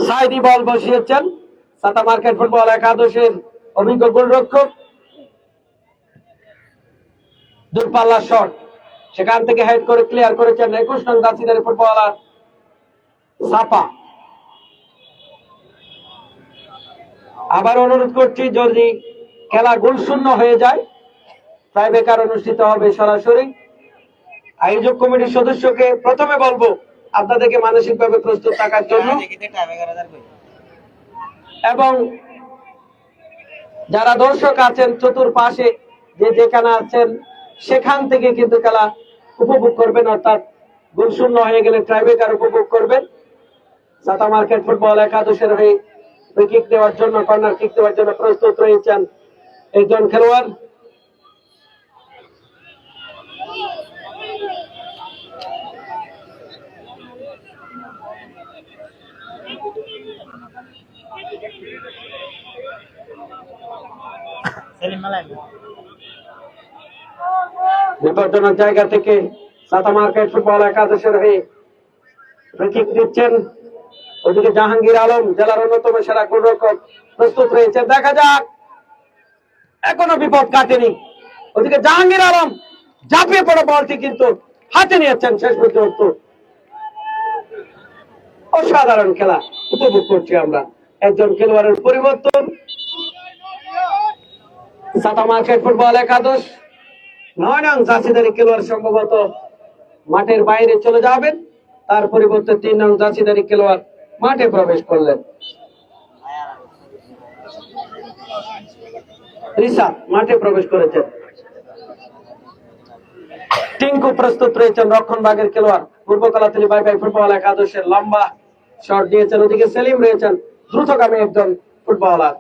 সাইডি বল বসিয়েছেন সাতা মার্কেট ফুটবল একাদশের অভিজ্ঞ গোলরক্ষক দূরপাল্লা শট সেখান থেকে হেড করে ক্লিয়ার করেছেন 21 নং জার্সিধারী ফুটবলার সাপা। আবার অনুরোধ করছি যদি খেলা গোলশূন্য হয়ে যায় টাইব্রেকার অনুষ্ঠিত হবে সরাসরি। আয়োজক কমিটির সদস্যকে প্রথমে বলবো আপনাদেরকে মানসিকভাবে প্রস্তুত থাকার জন্য এবং যারা দর্শক আছেন চতুর্পাশে যে যেখানে আছেন সেখান থেকে কিন্তু খেলা উপভোগ করবেন, অর্থাৎ গোলশূন্য হয়ে গেলে টাইব্রেকার উপভোগ করবেন। সাতা মার্কেট ফুটবল একাদশের হয়ে ফ্রি কিক দেওয়ার জন্য, কর্নার কিক দেওয়ার জন্য প্রস্তুত রয়েছেন একজন খেলোয়াড়। বিপজ্জনক জায়গা থেকে সাতা মার্কেট ফুটবল একাদশের হয়ে ফ্রি কিক দিচ্ছেন। ওদিকে জাহাঙ্গীর আলম জেলার অন্যতম সেরা গোলরক্ষক প্রস্তুত রয়েছে, দেখা যাক। এখনো বিপদ কাটেনি। ওদিকে জাহাঙ্গীর আলম ঝাঁপিয়ে পড়া বলটি কিন্তু হাতে নিয়েছেন শেষ পর্যন্ত। অসাধারণ খেলা উপভোগ করছি আমরা। একজন খেলোয়াড়ের পরিবর্তন। সাতা মার্কেট ফুটবল একাদশ 9 নং জার্সিধারী খেলোয়াড় সম্ভবত মাঠের বাইরে চলে যাবেন, তার পরিবর্তে 3 নং জার্সিধারী খেলোয়াড় মাঠে প্রবেশ করলেন। রিসাত মাঠে প্রবেশ করেছেন। টিঙ্কু প্রস্তুত রয়েছেন রক্ষণভাগের খেলোয়াড় পূর্বকলাতলী বাই বাই ফুটবল একাদশের লম্বা শট দিয়েছেন। ওদিকে সেলিম রয়েছেন দ্রুতগামী একজন ফুটবলার।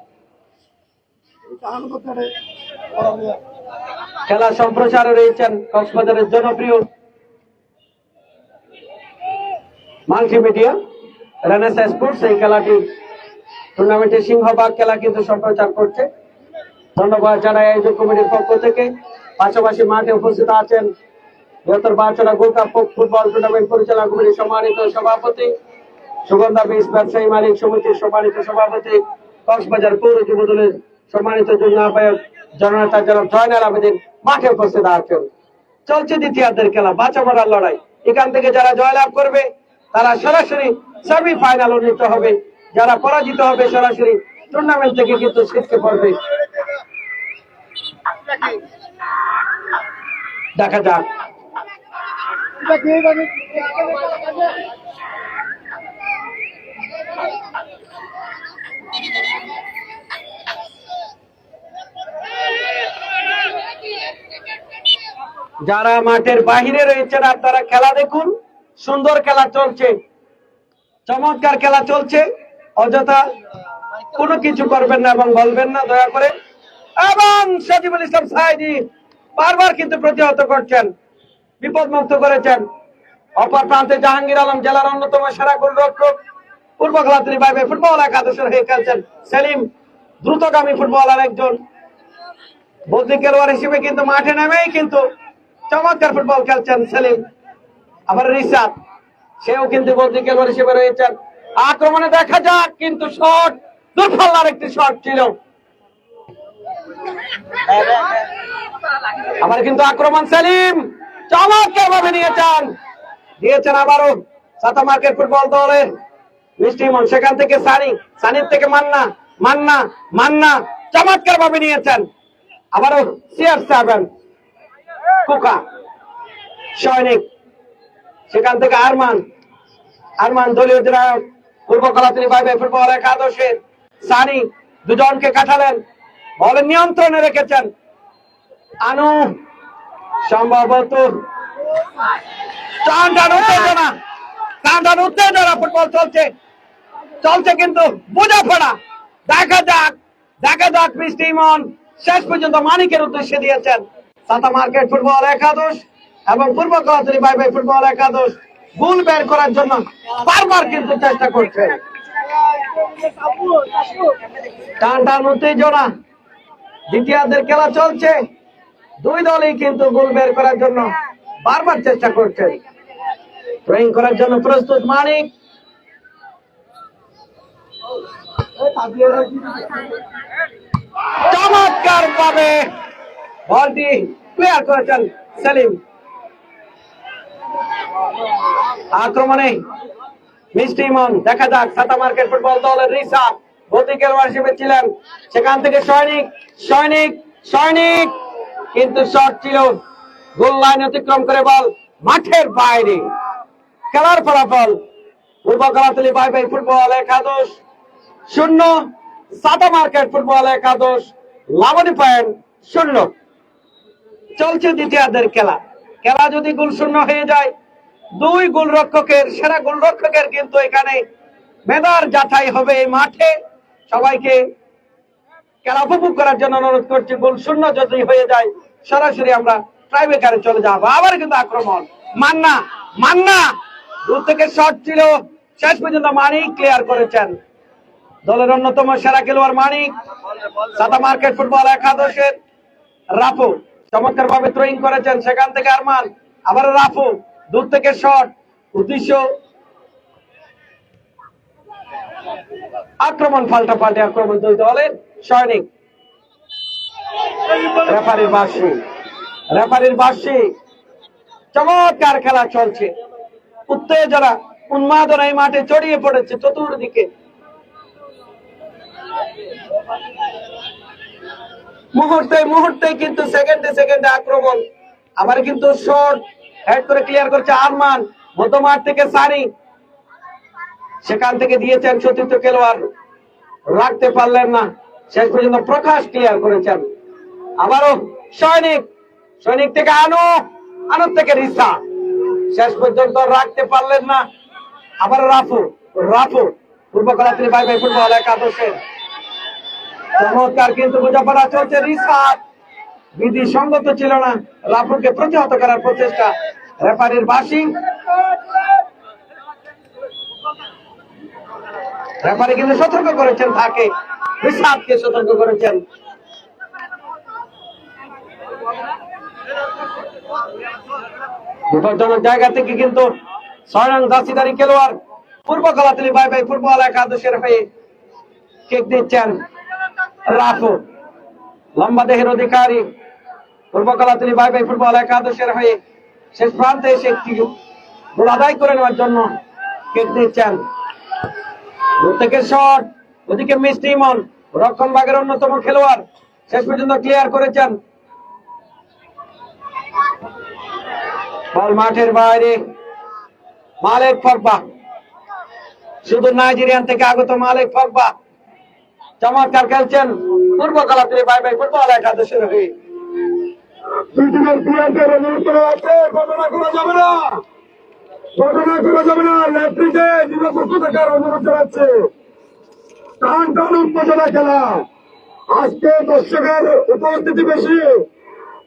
খেলা সম্প্রচারে রয়েছেন কক্সবাজারের জনপ্রিয় মাল্টিমিডিয়া রেনেসা স্পোর্টস। এই খেলাটি টুর্নামেন্টের সিংহভাগ খেলা কিন্তু সম্প্রচার করছে। ধন্যবাদ জানাই আয়োজক কমিটির পক্ষ থেকে। পাশাপাশি মাঠে উপস্থিত আছেন বৃহত্তর বারচড়া গোল্ড কাপ ফুটবল টুর্নামেন্ট পরিচালনা কমিটির সম্মানিত সভাপতি, সুগন্ধা বীজ ব্যবসায়ী মালিক সমিতির সম্মানিত সভাপতি, কক্সবাজার পৌর যুব দলের সম্মানিত যুগ্ম আহ্বায়ক জননেতা জনাব জয়নাল আবেদিন মাঠে উপস্থিত আছেন। চলছে দ্বিতীয়ার্ধের খেলা, বাঁচা মরার লড়াই। এখান থেকে যারা জয়লাভ করবে তারা সরাসরি সেমিফাইনাল উন্নীত হবে, যারা পরাজিত হবে সরাসরি টুর্নামেন্ট থেকে কিন্তু ছিটকে পড়বে। দেখা যাক। যারা মাঠের বাহিরে রয়েছেন আপনারা খেলা দেখুন। সুন্দর খেলা চলছে, চমৎকার খেলা চলছে। অযথা কোনো কিছু করবেন না এবং বলবেন না দয়া করে। এবং সাজিবুল ইসলাম সাইদি বারবার কিন্তু প্রতিহত করছেন, বিপদমুক্ত করেছেন। অপর প্রান্তে জাহাঙ্গীর আলম জেলার অন্যতম সেরা গোলরক্ষক পূর্বকলাতলী বাই বাই ফুটবল একাদশের হয়ে খেলছেন সেলিম, দ্রুতগামী ফুটবলার একজন বদলি খেলোয়াড় হিসেবে কিন্তু মাঠে নেমেই কিন্তু চমৎকার ফুটবল খেলছেন সেলিম। আবার রিসাত সেও কিন্তু বদলি খেলোয়াড় হিসেবে রয়েছেন। আক্রমণে দেখা যাক, কিন্তু শট দূরপাল্লার একটি শট ছিল। আবার কিন্তু আক্রমণ সেলিম চমৎকার ভাবে দিয়েছেন আবারও সাতা মার্কেট ফুটবল দলের মিষ্টি ইমন। সেখান থেকে সানির থেকে মান্না চমৎকার ভাবে নিয়েছেন। আবারও CR7 কুকা সৈনিক, সেখান থেকে আরমান দলীয় অধিনায়ক পূর্বকলাতলী বাই বাই ফুটবল একাদশের সানি দুজনকে কাটালেন, বলের নিয়ন্ত্রণে রেখেছেন। আনু সম্ভবত টান টান উত্তেজনা ফুটবল চলছে চলছে কিন্তু বোঝাপড়া। দেখা যাক মিষ্টি ইমন শেষ পর্যন্ত মানিকের উদ্দেশ্যে দিয়েছেন। সাতা মার্কেট ফুটবল একাদশ এবং পূর্ব কলাতলী বাই বাই ফুটবল একাদশ গোল বের করার জন্য বারবার কিন্তু চেষ্টা করছে। টান টান উত্তেজনা, দ্বিতীয়ার্ধের খেলা চলছে। দুই দলই কিন্তু গোল বের করার জন্য বারবার চেষ্টা করছে। থ্রোয়িং করার জন্য প্রস্তুত মানিক। চমৎকার ভাবে বলটি ক্লিয়ার করেছেন সেলিম। আক্রমণে মিষ্টি ইমন, দেখা যাক সাতা মার্কেট ফুটবল দলের রিসাব গতি খেলোয়াড় হিসেবে ছিলেন, সেখান থেকে সৈনিক কিন্তু শট ছিল গোল লাইন অতিক্রম করে বল মাঠের বাইরে। খেলার ফলাফল পূর্ব কলাতলী বাই বাই ফুটবল একাদশ 0, সাতা মার্কেট ফুটবল একাদশ লাবণী পয়েন্ট 0। চলছে দ্বিতীয়ার্ধের খেলা। খেলা যদি গোল শূন্য হয়ে যায়, দুই গোলরক্ষকের সেরা গোলরক্ষকের কিন্তু এখানে মেধার যাচাই হবে এই মাঠে। সবাইকে খেলা উপভোগ করার জন্য অনুরোধ করছি। গোল শূন্য যদি হয়ে যায়, সরাসরি আমরা ট্রাইব্রেকারে চলে যাবো। আবার কিন্তু আক্রমণ, মান্না দূর থেকে শট ছিল, শেষ পর্যন্ত মানিক ক্লিয়ার করেছেন। দলের অন্যতম সেরা খেলোয়াড় মানিক। সাতা মার্কেট ফুটবল একাদশের রাফু চমৎকার ভাবে থ্রোয়িং করেছেন, সেখান থেকে আরমান, আবার রাফু দূর থেকে শট, উদ্দেশ্য আক্রমণ, পাল্টাপাল্টি আক্রমণ দুই দলের। সৈনিক রেফারির বাঁশি। চমৎকার খেলা চলছে, উত্তেজনা উন্মাদনা এই মাঠে ছড়িয়ে পড়েছে চতুর্দিকে। মুহূর্তে কিন্তু সেকেন্ডে আক্রমণ, আবার কিন্তু শট হেড করে ক্লিয়ার করছে আরমান, মধ্যমাঠ থেকে সানি, সেখান থেকে দিয়েছেন সতীর্থ খেলোয়াড়, রাখতে পারলেন না, শেষ পর্যন্ত প্রকাশ ক্লিয়ার করেছেন। আবারও সৈনিক থেকে আনোর থেকে রিসা, শেষ পর্যন্ত রাখতে পারলেন না। আবার রাফু পূর্ব কলাতলী বাই বাই ফুটবল একাদশের চমৎকার কিন্তু বোঝাপড়া চলছে। রিসাত বিধি সঙ্গত ছিল না, রাফুকে প্রতিহত করার প্রচেষ্টা। রেফারির বাঁশি, রেফারি কিন্তু সতর্ক করেছেন, তাকে রিসাতকে সতর্ক করেছেন। বিপজ্জনক জায়গা থেকে কিন্তু 6 নং জার্সিধারী খেলোয়াড় পূর্ব কলাতলী বাই বাই ফুটবল একাদশের হয়ে কিক দিচ্ছেন রাফু, লম্বা দেহের অধিকারী পূর্ব কলাতলী বাই বাই ফুটবল একাদশের হয়ে শেষ প্রান্তে এসে একটি গোল আদায় করে নেওয়ার জন্য কিক দিচ্ছেন। দূর থেকে শট, ওদিকে মিষ্টি ইমন রক্ষণ ভাগের অন্যতম খেলোয়াড়, শেষ পর্যন্ত ক্লিয়ার করেছেন। বল মাঠের বাইরে, মালেক ফরবা, শুধু নাইজেরিয়ান থেকে আগত মালেক ফরবা চমৎকার খেলছেন পূর্ব কলাতলী বাই বাই ফুটবল একাদশের হয়ে। ঘটনা করা যাবে না, লেফট্রিকে নিরপেক্ষ থাকার অনুরোধ জানাচ্ছে। টান টান উত্তেজনা খেলা, আজকে দর্শকের উপস্থিতি বেশি,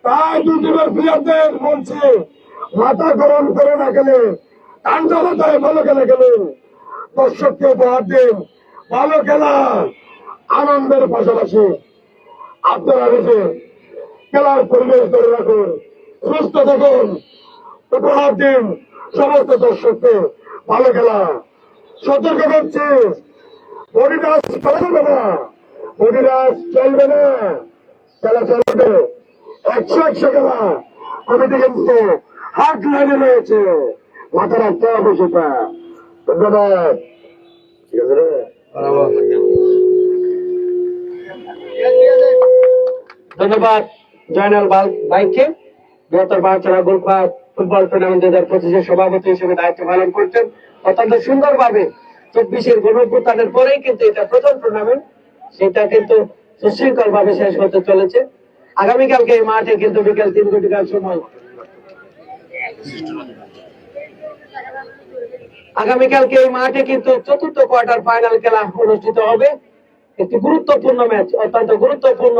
তাই দুই টিমের প্লেয়ারদের বলছে মাথা গরম করে না খেলে, ঠান্ডা মাথায় ভালো খেলা খেলে, দর্শককে উপহার দিন। ভালো খেলা আনন্দের পাশাপাশি আপনারা নিজে খেলার পরিবেশ ধরে রাখুন, সুস্থ থাকুন, উপহার দিন সমস্ত দর্শককে। ভালো খেলা, সতর্ক করছি, বডিরাজ চলবে না, বডিরাজ চলবে না, খেলা চলবে 100 খেলা। কমিটি কিন্তু হাত লাইনে রয়েছে, মাথা রাখতে হবে সেটা। ধন্যবাদ। ঠিক আছে রে, ধন্যবাদ জয়নাল ভাইকে। বৃহত্তর বাঞ্ছাড়া গোলফার ফুটবল টুর্নামেন্ট 2025 সভাপতি হিসেবে দায়িত্ব পালন করছেন অত্যন্ত সুন্দরভাবে। 24-এর গণঅভ্যুত্থানের পরেই কিন্তু এটা প্রথম টুর্নামেন্ট, সেটা কিন্তু সুশৃঙ্খল ভাবে শেষ হতে চলেছে। আগামীকালকে এই মাঠে কিন্তু বিকেল 3 ঘটিকার সময় আগামীকালকে এই মাঠে কিন্তু চতুর্থ কোয়ার্টার ফাইনাল খেলা অনুষ্ঠিত হবে। একটি গুরুত্বপূর্ণ ম্যাচ, অত্যন্ত গুরুত্বপূর্ণ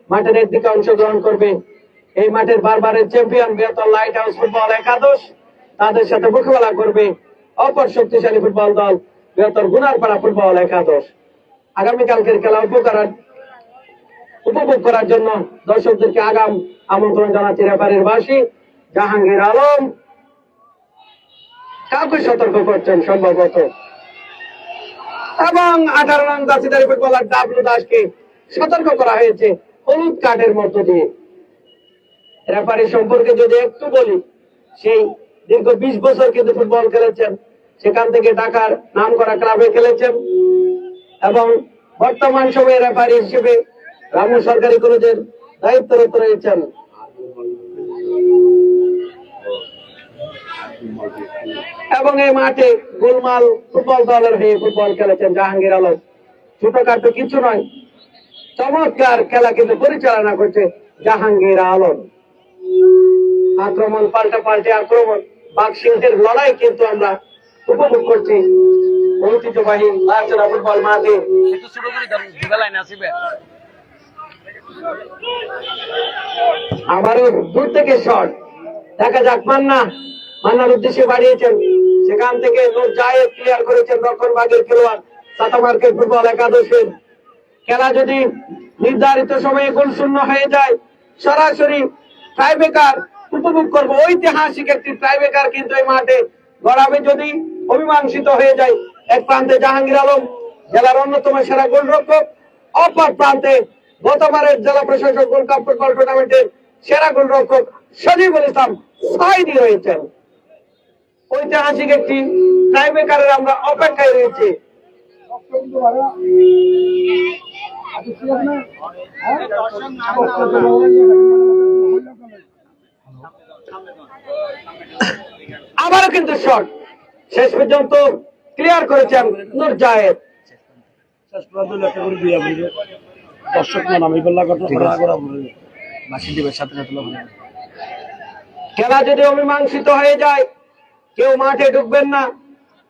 মাঠের একদিকে অংশগ্রহণ করবে এই মাঠের বারবারের চ্যাম্পিয়ন বৃহত্তর লাইট হাউস ফুটবল একাদশ, তাদের সাথে মোকাবেলা করবে অপর শক্তিশালী ফুটবল দল বৃহত্তর গুনারপাড়া ফুটবল একাদশ। আগামীকালকের খেলা উপভোগ করার জন্য দর্শকদেরকে আগাম আমন্ত্রণ জানাচ্ছি রেফারির বাসী জাহাঙ্গীর আলম। কাউকে সতর্ক করছেন সম্ভবত, এবং 18 নং দাসিদারি ফুটবলার ডাবলু দাসকে সতর্ক করা হয়েছে হলুদ কার্ডের মধ্য দিয়ে। রেফারি সম্পর্কে যদি একটু বলি, সেই দীর্ঘ 20 বছর কিন্তু ফুটবল খেলেছেন, সেখান থেকে ঢাকার নাম করা ক্লাবে খেলেছেন এবং বর্তমান সময়ে রেফারি হিসেবে রামু সরকারি কলেজের দায়িত্বরত রয়েছেন। এবং এই মাঠে গোলমাল ফুটবল দলের হয়ে ফুটবল খেলেছেন জাহাঙ্গীর আলম। ছোটখাটো কিছু নয়, চমৎকার খেলা কিন্তু পরিচালনা করছে জাহাঙ্গীর আলম। আক্রমণ পাল্টে আক্রমণ, বাক্সিংহের লড়াই কিন্তু আমরা উপভোগ করছি ঐতিহ্যবাহী লালচনা ফুটবল মাঠে। আবারও দূর থেকে শট, দেখা যাক মান্নার উদ্দেশ্যে বাড়িয়েছেন, সেখান থেকে নূর জায়েদ ক্লিয়ার করেছেন রক্ষণভাগের খেলোয়াড় সাতা মার্কেট ফুটবল একাদশের। খেলা যদি নির্ধারিত সময়ে গোল শূন্য হয়ে যায়, সরাসরি টাইব্রেকার উপভোগ করবো। ঐতিহাসিক একটি টাইব্রেকার কিন্তু এই মাঠে গড়াবে যদি অমীমাংসিত হয়ে যায়। এক প্রান্তে জাহাঙ্গীর আলম জেলার অন্যতম সেরা গোলরক্ষক, অপর প্রান্তে গতবারের জেলা প্রশাসক গোল্ড কাপ ফুটবল টুর্নামেন্টের সেরা গোলরক্ষক সজিবুল ইসলাম সাইদি রয়েছেন। ঐতিহাসিক একটি টাইব্রেকারের আমরা অপেক্ষায় রয়েছি। আবারও কিন্তু শট, শেষ পর্যন্ত ক্লিয়ার করেছেন নূর জায়েদ। খেলা যদি অমীমাংসিত হয়ে যায়, কেউ মাঠে ঢুকবেন না,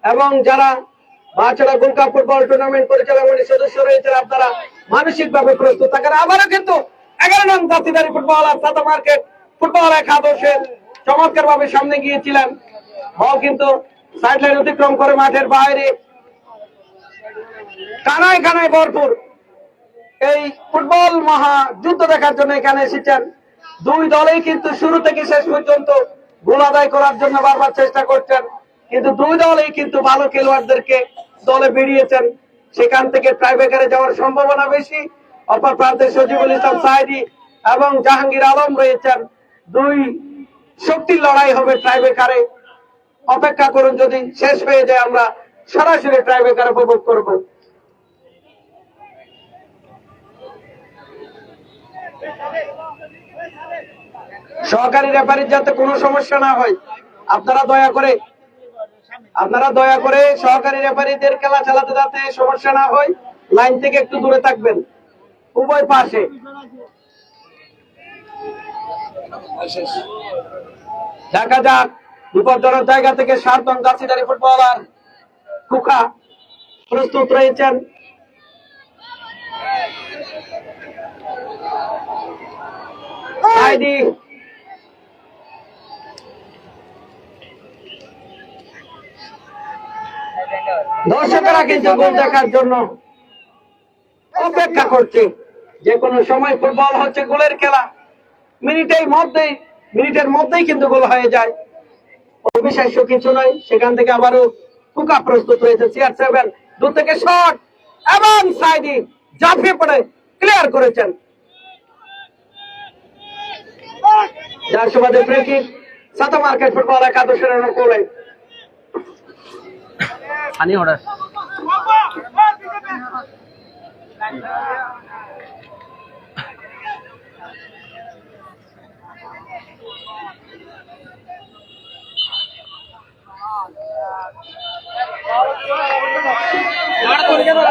এবং যারা বাচ্চারা গোল্ড কাপ ফুটবল টুর্নামেন্ট পরিচালনা কমিটির সদস্য রয়েছেন, আপনারা মানসিক ভাবে প্রস্তুত থাকেন। আবারও কিন্তু 11 নং দাসিদারি ফুটবল আর সাতা মার্কেট ফুটবল একাদশের চমৎকার ভাবে সামনে গিয়েছিলেন, বল কিন্তু সাইড লাইন অতিক্রম করে মাঠের বাইরে। কানায় কানায় ভরপুর এই ফুটবল মহা যুদ্ধ দেখার জন্য এখানে এসেছেন। দুই দলেই কিন্তু শুরু থেকে শেষ পর্যন্ত গোল আদায় করার জন্য বারবার চেষ্টা করছেন, কিন্তু দুই দলেই কিন্তু ভালো খেলোয়াড়দেরকে দলে বেরিয়েছেন, সেখান থেকে টাইব্রেকারে যাওয়ার সম্ভাবনা বেশি। অপর প্রান্তে সজিবুল ইসলাম সাইদি এবং জাহাঙ্গীর আলম রয়েছেন। দুই শক্তির লড়াই হবে টাইব্রেকারে। অপেক্ষা করুন, যদি শেষ হয়ে যায় আমরা সরাসরি টাইব্রেকার উপভোগ করব। সহকারী রেফারির যাতে কোনো সমস্যা না হয়, আপনারা দয়া করে সহকারী রেফারিদের খেলা চালাতে যাতে সমস্যা না হয়, লাইন থেকে একটু দূরে থাকবেন উভয় পাশে। দেখা যাক বিপজ্জনক জায়গা থেকে 7 নং দাসিদারি ফুটবলার কুকা প্রস্তুত রয়েছেন। সাইদি দর্শকেরা কিন্তু গোল দেখার জন্য অপেক্ষা করছে। যে কোনো সময় ফুটবল হচ্ছে গোলের খেলা, মিনিটের মধ্যেই কিন্তু গোল হয়ে যায়, অবিশ্বাস্য কিছু নয়। সেখান থেকে আবারও কুকা প্রস্তুত রয়েছে, CR7 দূর থেকে শট, এবং সাইদি ঝাঁপিয়ে পড়ে ক্লিয়ার করেছেন। যার সুবাদে ফ্রি কিক সাতা মার্কেট ফুটবল একাদশের অনুকূলে। আনি অর্ডার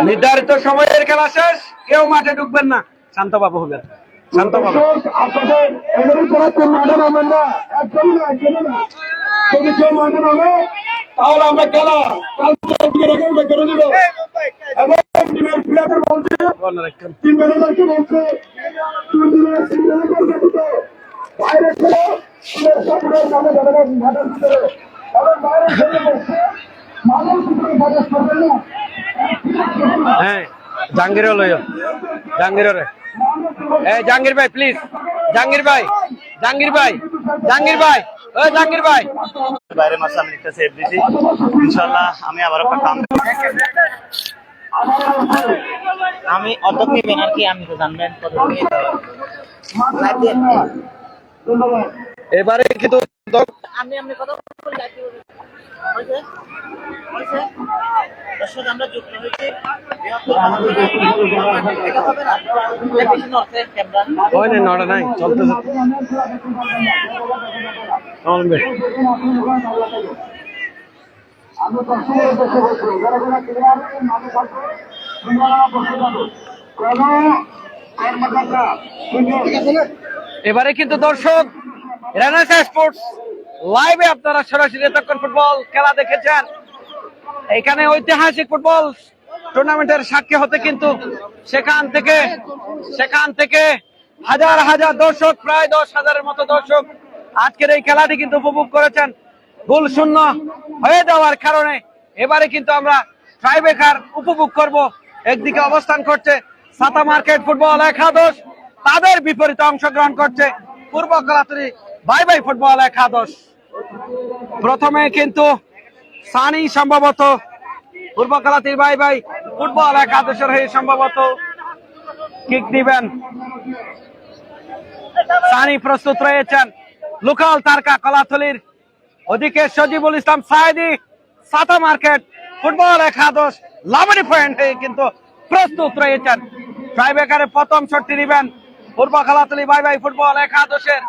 নির্ধারিত সময়ের খেলা শেষ, কেউ মাঠে ঢুকবেন না, শান্তবাবু হবে, শান্তবাবু। আপনাদের অনুরোধ করার জন্য মাঠে নামবেন না, একদম না, একদম না, যদি কেউ মাঠে নামে তাহলে আমরা খেলা কালকে করে দিব। এবং টিমের প্লেয়ারদের বলছে, টিম ম্যানেজারকে বলছে, বাইরে খেলো, সামনের সামনে জনগণ মাঠের ভিতরে, কারণ বাইরে খেলে বলছে মানুষ ভিতরে প্রবেশ করবেন না। হ্যাঁ জাহাঙ্গীর লইও জাহাঙ্গীর রে এই জাহাঙ্গীর ভাই প্লিজ জাহাঙ্গীর ভাই জাহাঙ্গীর ভাই জাহাঙ্গীর ভাই ওই জাহাঙ্গীর ভাই বাইরে মাসে আমি একটা সেভ দিছি, ইনশাল্লাহ আমি আবার একটা কাম আমি অর্ধেক নিবেন আর কি, আমি তো জানবেন এবারে কিন্তু আমি কথা বলি দর্শক আমরা যুক্ত হয়েছি ওই না নটা নাই চলতেছে চলবে এবারে কিন্তু দর্শক রেনেসাঁ স্পোর্টস লাইভে আপনারা সরাসরি এতক্ষণ ফুটবল খেলা দেখেছেন। এখানে ঐতিহাসিক ফুটবল টুর্নামেন্টের সাক্ষী হতে কিন্তু সেখান থেকে হাজার হাজার দর্শক, প্রায় 10,000-এর মতো দর্শক আজকের এই খেলাটি কিন্তু উপভোগ করেছেন। গোল শূন্য হয়ে যাওয়ার কারণে এবারে কিন্তু আমরা ট্রাইব্রেকার উপভোগ করব। একদিকে অবস্থান করছে সাতা মার্কেট ফুটবল একাদশ, তাদের বিপরীতে অংশগ্রহণ করছে পূর্ব কলাতলী বাই বাই ফুটবল একাদশ। প্রথমে কিন্তু সানি সম্ভবত পূর্ব কলাতলী বাই বাই ফুটবল একাদশের হয়ে সম্ভবত কিক দিবেন। সানি প্রস্তুত রয়েছেন, লোকাল তারকা কলাতলীর। ওদিকে সজিবুল ইসলাম সাইদি সাতা মার্কেট ফুটবল একাদশ লাভলি পয়েন্ট হয়ে কিন্তু প্রস্তুত রয়েছেন। ট্রাইব্রেকারের প্রথম শটটি নেবেন পূর্ব কলাতলী বাই বাই ফুটবল একাদশের।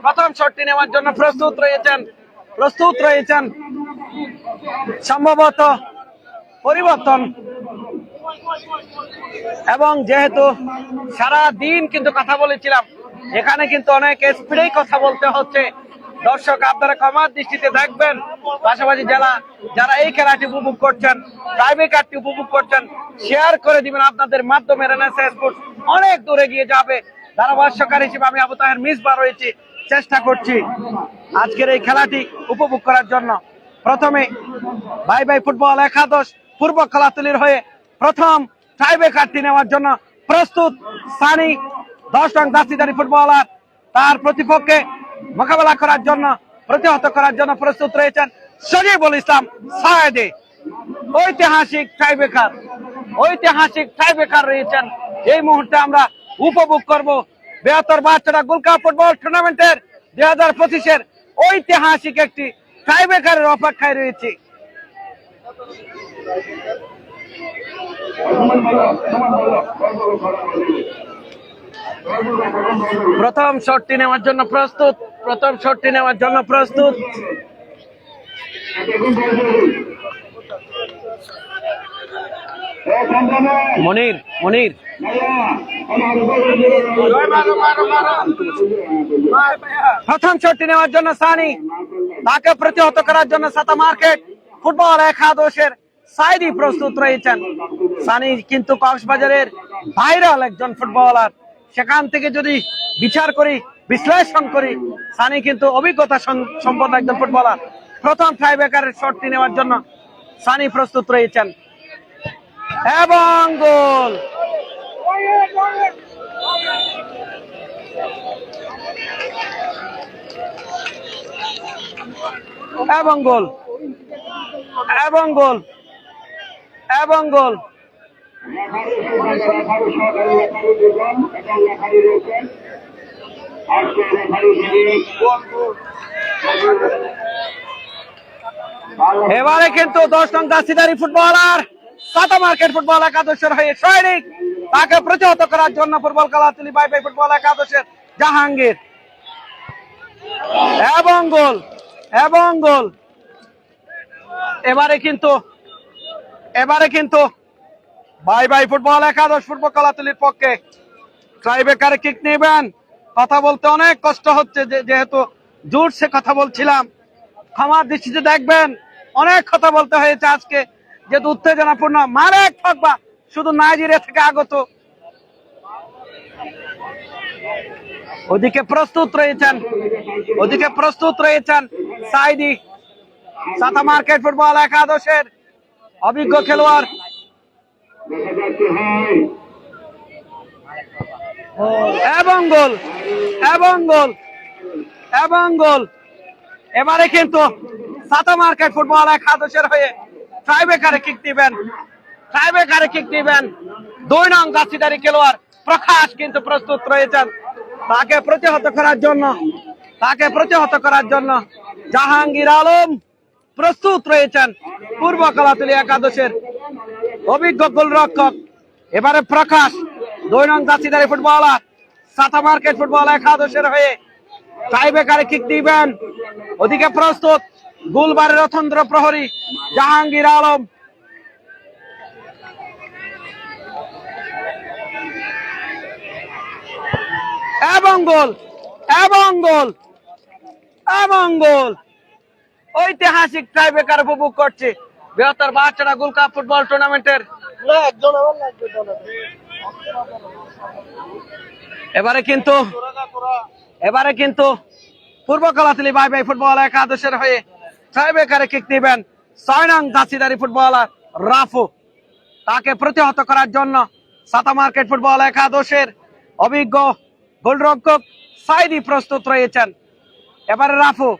প্রথম শটটি নেওয়ার জন্য প্রস্তুত রয়েছেন সম্ভবত পরিবর্তন। এবং যেহেতু সারা দিন কিন্তু কথা বলেছিলাম, এখানে কিন্তু অনেক স্পিডেই কথা বলতে হচ্ছে। দর্শক আপনারা ক্ষমার দৃষ্টিতে দেখবেন, পাশাপাশি যারা এই খেলাটি উপভোগ করছেন, ট্রাইব্রেকারটি উপভোগ করছেন, শেয়ার করে দিবেন আপনাদের মাধ্যমে। রেনেসাঁ স্পোর্টস অনেক দূরে গিয়ে যাবে। ধারাভাষ্যকার হিসেবে আমি আবু তাহের মিসবাহ রয়েছি, চেষ্টা করছি আজকের এই খেলাটি উপভোগ করার জন্য। প্রথমে বাই বাই ফুটবল একাদশ পূর্ব কলাতলীর হয়ে প্রথম ট্রাইব্রেকারটি নেওয়ার জন্য প্রস্তুত সানি, 10 রং দাসিদারি ফুটবলার। তার প্রতিপক্ষে মোকাবেলা করার জন্য, প্রতিহত করার জন্য প্রস্তুত রয়েছেন সজিবুল ইসলাম সায়েদি। ঐতিহাসিক ট্রাইব্রেকার রয়েছেন। এই মুহূর্তে আমরা উপভোগ করব 72 বাচ্চারা গোল্ড কাপ ফুটবল টুর্নামেন্টের 2025-এর ঐতিহাসিক একটি ট্রাইব্রেকারের অপেক্ষায় রয়েছি। প্রথম শটটি নেওয়ার জন্য প্রস্তুত। মনির প্রথম শটটি নেওয়ার জন্য সানি, তাকে প্রতিহত করার জন্য সাতা মার্কেট ফুটবল একাদশের সাইদি প্রস্তুত রয়েছেন। সানি কিন্তু কক্সবাজারের ভাইরাল একজন ফুটবলার। সেখান থেকে যদি বিশ্লেষণ করি, সানি কিন্তু অভিজ্ঞতা সম্পন্ন একজন ফুটবলার। প্রথম ট্রাইব্রেকারের শটটি নেওয়ার জন্য সানি প্রস্তুত রয়েছেন এবং গোল। এবারে কিন্তু 10 নং দাসিদারি ফুটবলার সাতা মার্কেট ফুটবল একাদশের হয়ে সৈনিক, তাকে প্রতিহত করার জন্য পূর্ব কলাতলী বাই বাই ফুটবল একাদশের জাহাঙ্গীর এবং গোল। এবারে কিন্তু বাই বাই ফুটবল একাদশ পূর্ব কলাতলীর পক্ষে ট্রাইব্রেকারে কিক নেবেন। কথা বলতে অনেক কষ্ট হচ্ছে, যেহেতু জোরসে কথা বলছিলাম, ক্ষমার দৃষ্টিতে দেখবেন। অনেক কথা বলতে হয়েছে আজকে, যেহেতু উত্তেজনাপূর্ণ। মারেক পগবা শুধু নাইজেরিয়া থেকে আগত। ওদিকে প্রস্তুত রয়েছেন সাইদি, সাতা মার্কেট ফুটবল একাদশের অভিজ্ঞ খেলোয়াড়। এবং গোল। এবারে কিন্তু সাতা মার্কেট ফুটবল একাদশের হয়ে ট্রাইবেকারে কিক দিবেন 2 নং জার্সিধারী খেলোয়াড় প্রকাশ কিন্তু প্রস্তুত রয়েছেন তাকে প্রতিহত করার জন্য। জাহাঙ্গীর আলম প্রস্তুত রয়েছেন, পূর্ব কলাতলী একাদশের অভিজ্ঞ গোলরক্ষক। এবারে প্রকাশ 2 নং জার্সিধারী ফুটবলার সাতা মার্কেট ফুটবল একাদশের হয়ে টাইব্রেকারে কিক দিবেন। ওদিকে প্রস্তুত গুলবারের অতন্ত্র প্রহরী জাহাঙ্গীর আলম। এবং গোল ঐতিহাসিক টাইব্রেকার উপভোগ করছে বৃহত্তর বাচ্চারা গোল কাপ ফুটবল টুর্নামেন্টের। এবারে কিন্তু পূর্ব কলাতলী বাই বাই ফুটবল একাদশের হয়ে টাইব্রেকারে কিক দিবেন 6 নং জার্সিধারী ফুটবলার রাফু। তাকে প্রতিহত করার জন্য সাতা মার্কেট ফুটবল একাদশের অভিজ্ঞ গোলরক্ষক সাইদি প্রস্তুত রয়েছেন। এবারে রাফু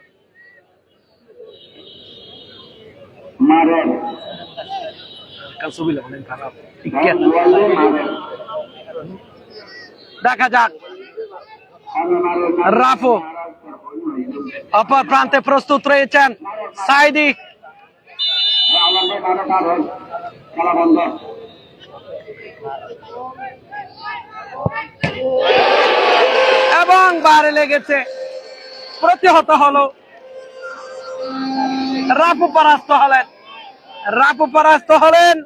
দেখা যাক। রাফু অপর প্রান্তে প্রস্তুত রয়েছেন সাইদি। এবং বারে লেগেছে, প্রতিহত হলো। রাফু পরাস্ত হলেন।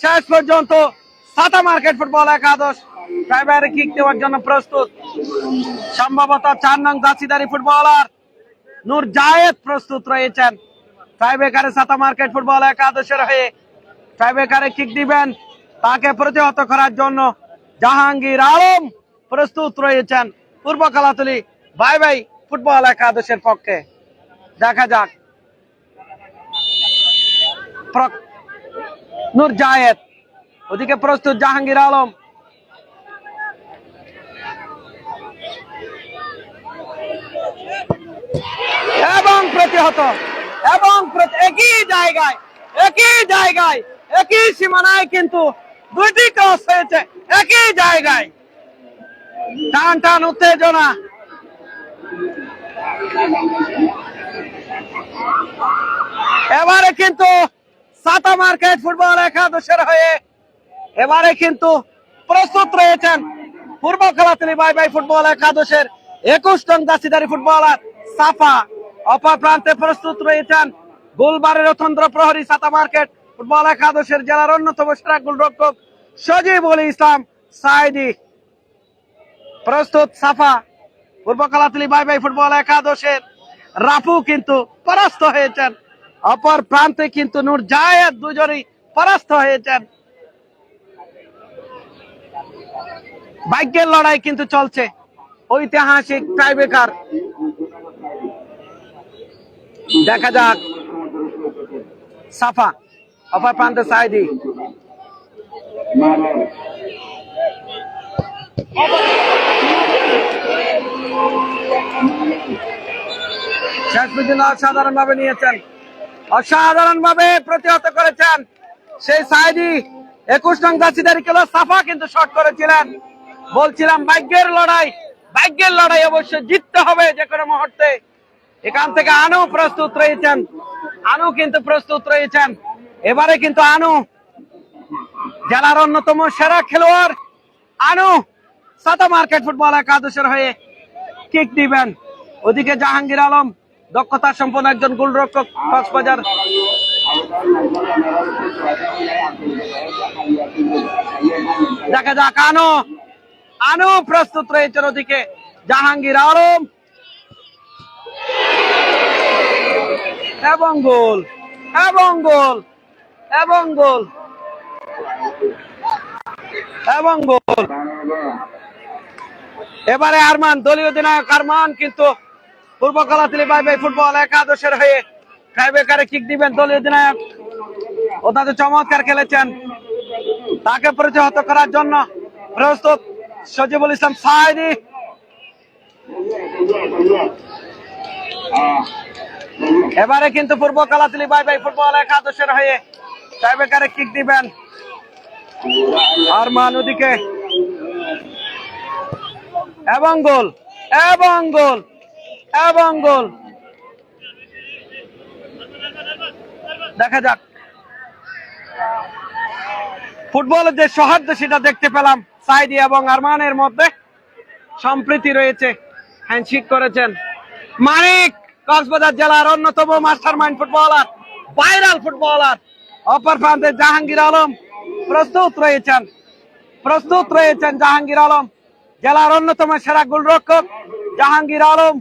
শেষ পর্যন্ত সাতা মার্কেট ফুটবল একাদশ ট্রাইব্রেকারে কিক দেওয়ার জন্য প্রস্তুত। সম্ভবত 4 নং জার্সিধারী ফুটবলার নূর জায়েদ প্রস্তুত রয়েছেন। ট্রাইব্রেকারে সাতা মার্কেট ফুটবল একাদশের হয়ে ট্রাইব্রেকারে কিক দিবেন, তাকে প্রতিহত করার জন্য জাহাঙ্গীর আলম প্রস্তুত রয়েছেন পূর্ব কলাতলী বাই বাই ফুটবল একাদশের পক্ষে। দেখা যাক। নূর জায়েদ, ওদিকে প্রস্তুত জাহাঙ্গীর আলম। এবং প্রতিহত এবং একই জায়গায় একই সীমানায় কিন্তু দুইটি ক্রস হয়েছে একই জায়গায়। টান উত্তেজনা। এবারে কিন্তু সাতা মার্কেট ফুটবল একাদশের হয়ে এবারে কিন্তু প্রস্তুত রয়েছেন পূর্ব কলাতলী বাই বাই ফুটবল একাদশের 21 নং জার্সিধারী ফুটবলার সাফা। অপর প্রান্তে প্রস্তুত রয়েছেন গুলবারের অতন্ত্র প্রহরী সাতা মার্কেট ফুটবল একাদশের জেলার অন্যতম সেরা গোলরক্ষক সজিবুল ইসলাম সাইদি। প্রস্তুত সাফা। পূর্ব কলাতলী বাই বাই ফুটবল একাদশের রাফু কিন্তু পরাস্ত হয়েছেন। অপর প্রান্তে কিন্তু নূর জায়েদ, দুজনই পরাস্ত হয়েছেন। ভাগ্যের লড়াই কিন্তু চলছে, ঐতিহাসিক টাইব্রেকার। দেখা যাক। সাফা, অপর প্রান্তে সাইদি। শেষ পর্যন্ত অসাধারণ ভাবে প্রতিহত করেছেন সেই সাইদি। 21 নং জার্সিধারী খেলোয়াড় সাফা কিন্তু শট করেছিলেন। বলছিলাম ভাগ্যের লড়াই অবশ্যই জিততে হবে যে কোনো মুহূর্তে। এখান থেকে আনু প্রস্তুত রয়েছেন। এবারে কিন্তু আনু জেলার অন্যতম সেরা খেলোয়াড় আনু সাতা মার্কেট ফুটবল একাদশের হয়ে কিক দিবেন। ওদিকে জাহাঙ্গীর আলম দক্ষতা সম্পন্ন একজন গোলরক্ষক কক্সবাজার। দেখা যাক। আনু প্রস্তুত রয়েছেন। ওদিকে জাহাঙ্গীর আলম এবং গোল। এবং গোল এবং গোল এবং গোল। এবারে আরমান, দলীয় অধিনায়ক আরমান কিন্তু পূর্ব কলাতলী বাই বাই ফুটবল একাদশের হয়ে টাইব্রেকারে কিক দিবেন দলীয় অধিনায়ক। অত্যন্ত চমৎকার খেলেছেন, তাকে প্রতিহত করার জন্য প্রস্তুত সজিবুল ইসলাম সাইদি। এবারে কিন্তু পূর্ব কলাতলী বাই বাই ফুটবল একাদশের হয়ে টাইব্রেকারে কিক দিবেন আরমান ওদিকে এবং গোল এবং গোল এবং গোল। দেখা যাক, ফুটবলের যে সৌহার্দ্য সেটা দেখতে পেলাম সাইদি এবং আরমানের মধ্যে সম্প্রীতি রয়েছে, হ্যান্ডশেক করেছেন। মানিক কক্সবাজার জেলার অন্যতম master mind footballer, viral footballer, অপর প্রান্তে জাহাঙ্গীর আলম প্রস্তুত রয়েছেন জাহাঙ্গীর আলম, জেলার অন্যতম সেরা গোলরক্ষক জাহাঙ্গীর আলম।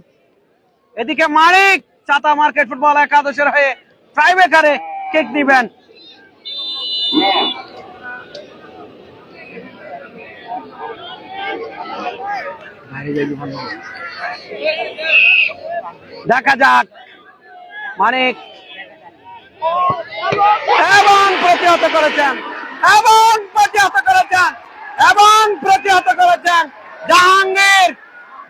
এদিকে মানিক চাতা মার্কেট ফুটবল একাদশের হয়ে টাইব্রেকারে কিক দিবেন। দেখা যাক, মানিক এবং প্রতিহত করেছেন জাহাঙ্গীর।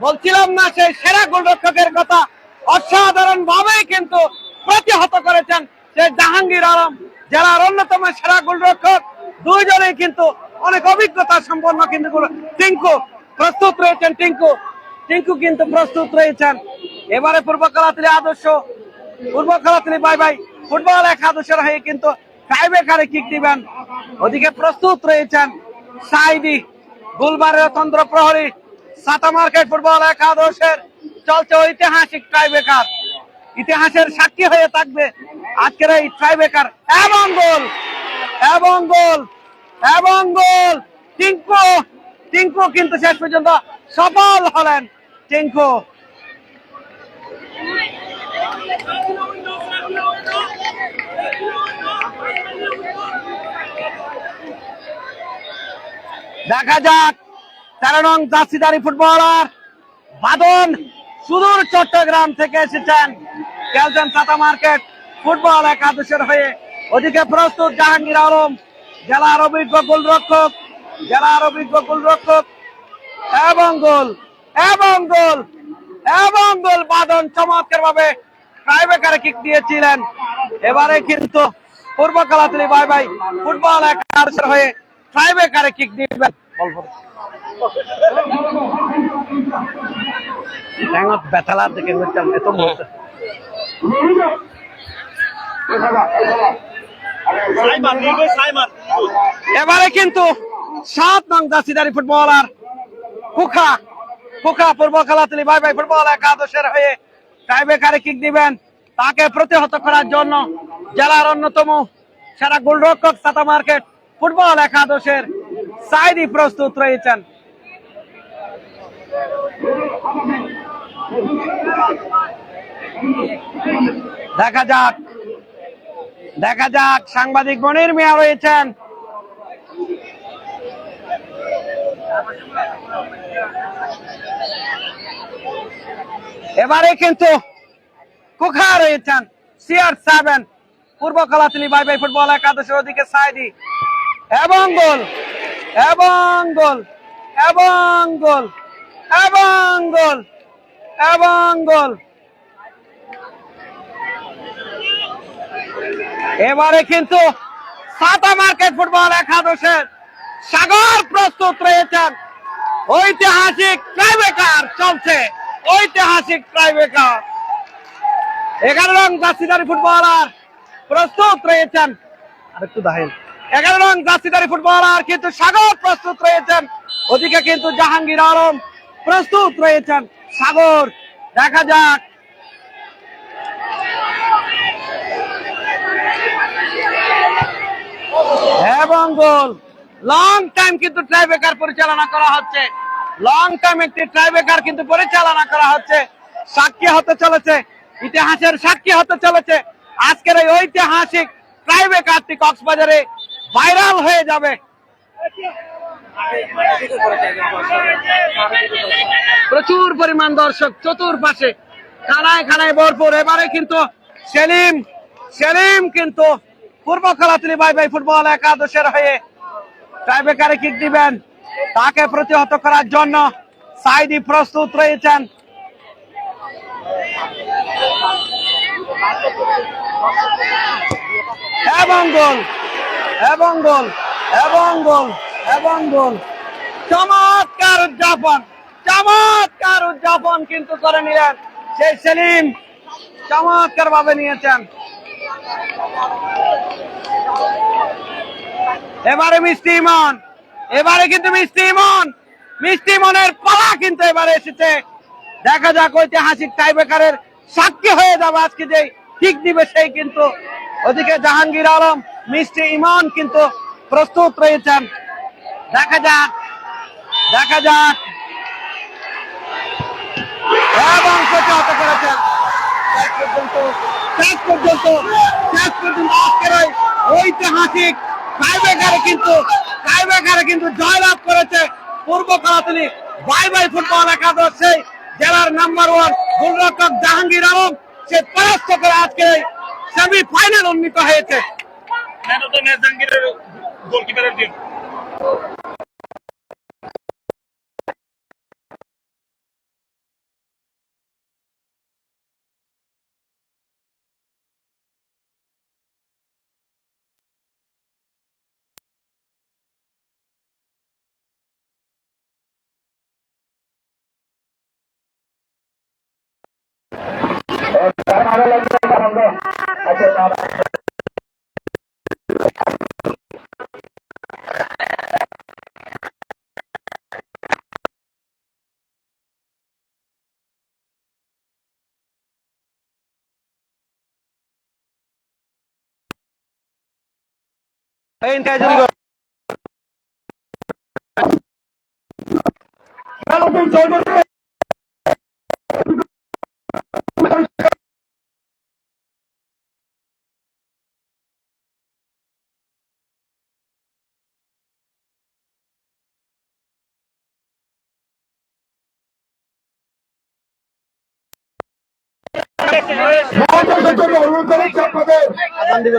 বলছিলাম না সেই সেরা গোলরক্ষকের কথা, অসাধারণ ভাবে কিন্তু প্রতিহত করেছেন সেই জাহাঙ্গীর আলম, জেলার অন্যতম সেরা গোলরক্ষক। দুইজনেই কিন্তু অনেক অভিজ্ঞতা সম্পন্ন। কিন্তু টিঙ্কু প্রস্তুত রয়েছেন, টিঙ্কু কিন্তু প্রস্তুত রয়েছেন। এবারে পূর্ব কলাতলী বাই বাই ফুটবল একাদশের হয়ে কিন্তু টাইব্রেকারে কিক দিবেন। ওদিকে প্রস্তুত রয়েছেন সাইদি, গুলবারের তন্ত্র প্রহরী, সাতা মার্কেট ফুটবল একাদশের চলছে ঐতিহাসিক টাইব্রেকার। ইতিহাসের সাক্ষী হয়ে থাকবে আজকের এই টাইব্রেকার। এবং গোল এবং গোল এবং গোল। টিঙ্কু কিন্তু শেষ পর্যন্ত সফল হলেন। টিঙ্কু দেখা যাক, 13 নং জার্সিধারী ফুটবলার বাদন সুদূর চট্টগ্রাম থেকে এসেছেন, খেলছেন সাতা মার্কেট ফুটবল একাদশের হয়ে। ওদিকে প্রস্তুত জাহাঙ্গীর আলম, জেলার অভিজ্ঞ গোলরক্ষক এবং গোল এবং গোল এবং গোল। বাদন চমৎকার ভাবে টাইব্রেকারে কিক দিয়েছিলেন। এবারে কিন্তু পূর্ব কলাতলী বাই বাই ফুটবল একাদশের হয়ে টাইব্রেকারে কিক দিবেন। বেতালার দিকে এত এবারে কিন্তু 7 নং জার্সিধারী ফুটবলার কুখা পূর্ব কলাতলী বাই বাই ফুটবল একাদশের হয়ে টাইব্রেকারে কিক দিবেন। তাকে প্রতিহত করার জন্য জেলার অন্যতম সেরা গোলরক্ষক সাতা মার্কেট ফুটবল একাদশের সাইদি প্রস্তুত রয়েছেন। দেখা যাক সাংবাদিক মনির মিয়া রয়েছেন। এবারে কিন্তু কুখা রয়েছেন, CR7 পূর্ব কলাতলী বাই বাই ফুটবল একাদশের ওদিকে সাইদি এবং গোল এবং গোল এবং গোল এবং গোল এবং গোল। এবারে কিন্তু সাতা মার্কেট ফুটবল একাদশের সাগর প্রস্তুত রয়েছেন। ঐতিহাসিক টাইব্রেকার চলছে, ঐতিহাসিক টাইব্রেকার। 11 নং জার্সিধারী ফুটবলার প্রস্তুত রয়েছেন, আরেকটু দেখেন, 11 নং জার্সিধারী ফুটবলার কিন্তু সাগর প্রস্তুত রয়েছেন। ওদিকে কিন্তু জাহাঙ্গীর আলম প্রস্তুত রয়েছেন। সাগর, দেখা যাক এবং গোল। লং টাইম কিন্তু টাইব্রেকার পরিচালনা করা হচ্ছে, সাক্ষী হতে চলেছে, ইতিহাসের সাক্ষী হতে চলেছে আজকের এই ঐতিহাসিক টাইব্রেকারটি কক্সবাজারে ভাইরাল হয়ে যাবে। প্রচুর পরিমাণ দর্শক চতুর্পাশে, খানায় খানায় ভরপুর। এবারে কিন্তু সেলিম কিন্তু পূর্ব খেলাতুলি বাই বাই ফুটবল একাদশের হয়ে টাইব্রেকারে কিক দিবেন। তাকে প্রতিহত করার জন্য সাইদি প্রস্তুত রয়েছেন। এবং গোল এবং গোল এবং গোল এবং গোল। চমৎকার উদযাপন কিন্তু করে নিলেন সেই সেলিম, চমৎকার ভাবে নিয়েছেন। এবারে কিন্তু মিষ্টি ইমনের পালা কিন্তু এবারে এসেছে। দেখা যাক ঐতিহাসিক টাইব্রেকারের সাক্ষী হয়ে যাবে আজকে যে ঠিক দিবে সেই কিন্তু। ওদিকে জাহাঙ্গীর আলম, মিষ্টি ইমন কিন্তু প্রস্তুত রয়েছেন। দেখা যাক এবং প্রতিহত করেছেন শেষ পর্যন্ত আজকের ওই ঐতিহাসিক টাইব্রেকারে কিন্তু জয়লাভ করেছে পূর্ব খেলাতুলি বাই বাই ফুটবল একাদশ। সেই জেলার নাম্বার 1 গোলরক্ষক জাহাঙ্গীর আলম সে পরাস্ত করে আজকে সেমিফাইনাল উন্নীত হয়েছে। জাহাঙ্গীরের গোলকিপারের দিন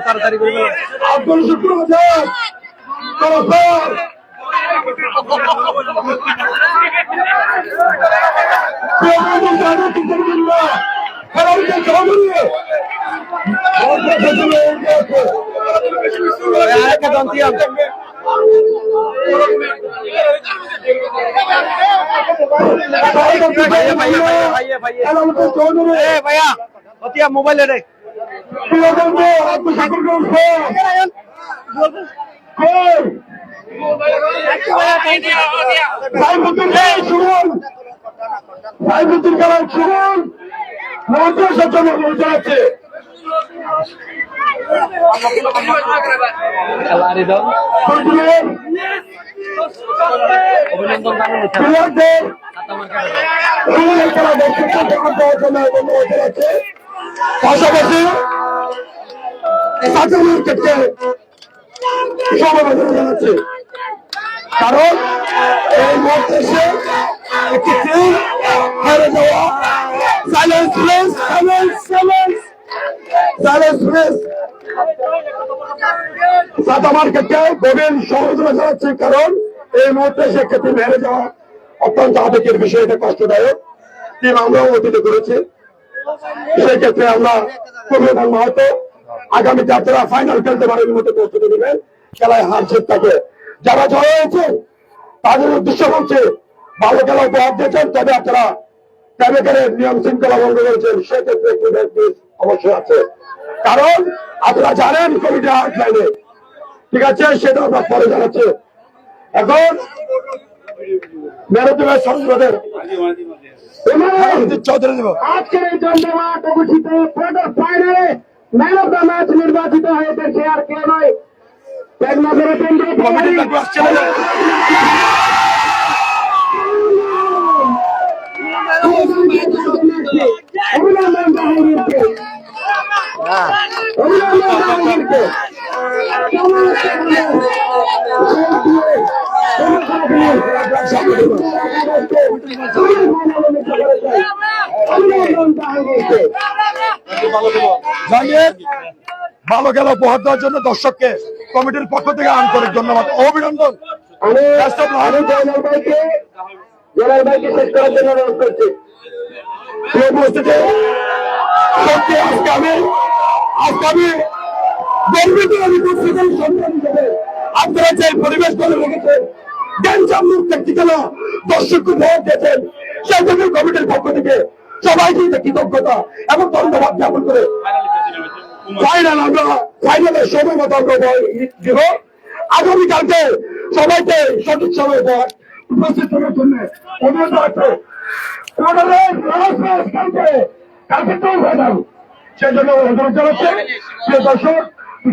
তাড়াতাড়ি করে আব্দুল শুক্র ভাইয়া মোবাইলে রে পাশাপাশি ক্ষেত্রে সমালোচনা জানাচ্ছে, কারণ এই মুহূর্তে সে একটি টিম হেরে যাওয়া আমার ক্ষেত্রে গভীর সমালোচনা জানাচ্ছে, কারণ এই মুহূর্তে সে ক্ষেত্রে হেরে যাওয়া অত্যন্ত আবেগের বিষয়, এটা কষ্টদায়ক। টিম আমরাও অতীতে করেছি, সেক্ষেত্রে আমরা খুবই হয়তো আগামীতে আপনারা ফাইনাল খেলতে পারেন মতো প্রস্তুতি নেবেন। খেলায় হার জিত থাকে, যারা জয় হয়েছে তাদের উদ্দেশ্য বলছে ভালো খেলা উপহার দিয়েছেন, তবে আপনারা টাইব্রেকারের নিয়ম শৃঙ্খলা ভঙ্গ করেছেন, সেক্ষেত্রে একটু অবশ্যই আছে, কারণ আপনারা জানেন কমিটি আউটলাইনে, ঠিক আছে, সেটা আমরা পরে জানাচ্ছি। এখন মেরুদুমের সংসদের চৌধুরী দেব আজকের এই জন্মমাঠ অনুষ্ঠিত কোয়ার্টার ফাইনালে ম্যান অফ দ্য ম্যাচ নির্বাচিত হয়েছে, সে আর কে নয়, টেকনাফের কেন্দ্র অভিনন্দন জাহাঙ্গীরকে। দিয়েছে। জাহাঙ্গীর ভালো খেলা উপহার দেওয়ার জন্য দর্শককে কমিটির পক্ষ থেকে আন্তরিক ধন্যবাদ, অভিনন্দন। আমি জয়নাল ভাইকে শেষ করার জন্য অনুরোধ করছি। প্রিয় উপস্থিতি, সত্যি আজকে আমি গর্বিত, আমি পত্রিকার সন্তান হিসেবে আপনারা যে পরিবেশ করে রেখেছেন, গ্যাঞ্জাম মুক্ত একটি খেলা দর্শককে ভোট দিয়েছেন, সেই জন্য কমিটির পক্ষ থেকে সবাইকে কৃতজ্ঞতা এবং ধন্যবাদ জ্ঞাপন করে ফাইনাল আমরা ফাইনালের সময় মতো আমরা দিব। আগামীকালকে সবাইকে সঠিক সময় পর উপস্থিত থাকার জন্য অনুরোধ রাখবো। কালকে তো ফাইনাল, সেই জন্য অনুরোধ জানাচ্ছে প্রিয় দর্শক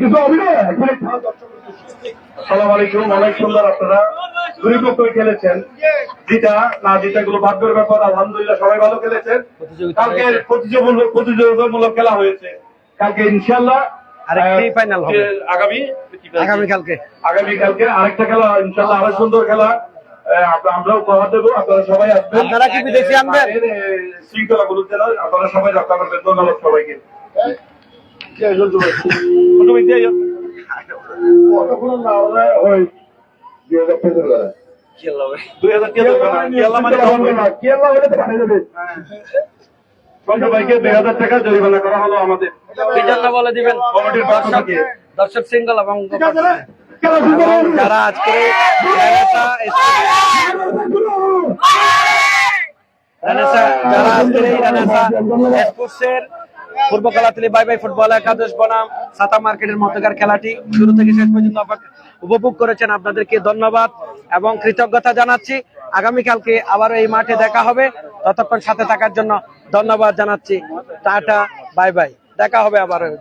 কিছু অভিনয়। আসসালামু আলাইকুম। অনেক সুন্দর, আপনারা দুই পক্ষই খেলেছেন, জিতা না জিতা গুলো ভাগ্যের ব্যাপার। আলহামদুলিল্লাহ সবাই ভালো খেলেছেন। কালকে প্রতিযোগিতামূলক খেলা হয়েছে। কালকে ইনশাল্লাহ আরেকটি ফাইনাল হবে আগামীকালকে আগামীকালকে। আরেকটা খেলা ইনশাল্লাহ আরো সুন্দর খেলা আমরা উপহার দেবো। আপনারা সবাই আসবেন। আপনারা কি বিদেশি আনবেন? শৃঙ্খলা গুলো যেন আপনারা সবাই রক্ষা করবেন। ধন্যবাদ সবাইকে। সবাইকে 2000 টাকা জরিমানা করা হলো আমাদের এই জন্য বলে দিবেন কমিটির পক্ষ থেকে। দর্শক শৃঙ্খলা এবং যারা আজকে যারা আজকের এই রানাসা স্পোর্টসের পূর্ব কলাতলী বাই বাই ফুটবল একাদশ বনাম সাতা মার্কেটের মধ্যকার খেলাটি শুরু থেকে শেষ পর্যন্ত উপভোগ করেছেন, আপনাদেরকে ধন্যবাদ এবং কৃতজ্ঞতা জানাচ্ছি। আগামীকালকে আবারও এই মাঠে দেখা হবে, ততক্ষণ সাথে থাকার জন্য ধন্যবাদ জানাচ্ছি। টাটা, বাই বাই, দেখা হবে আবারও।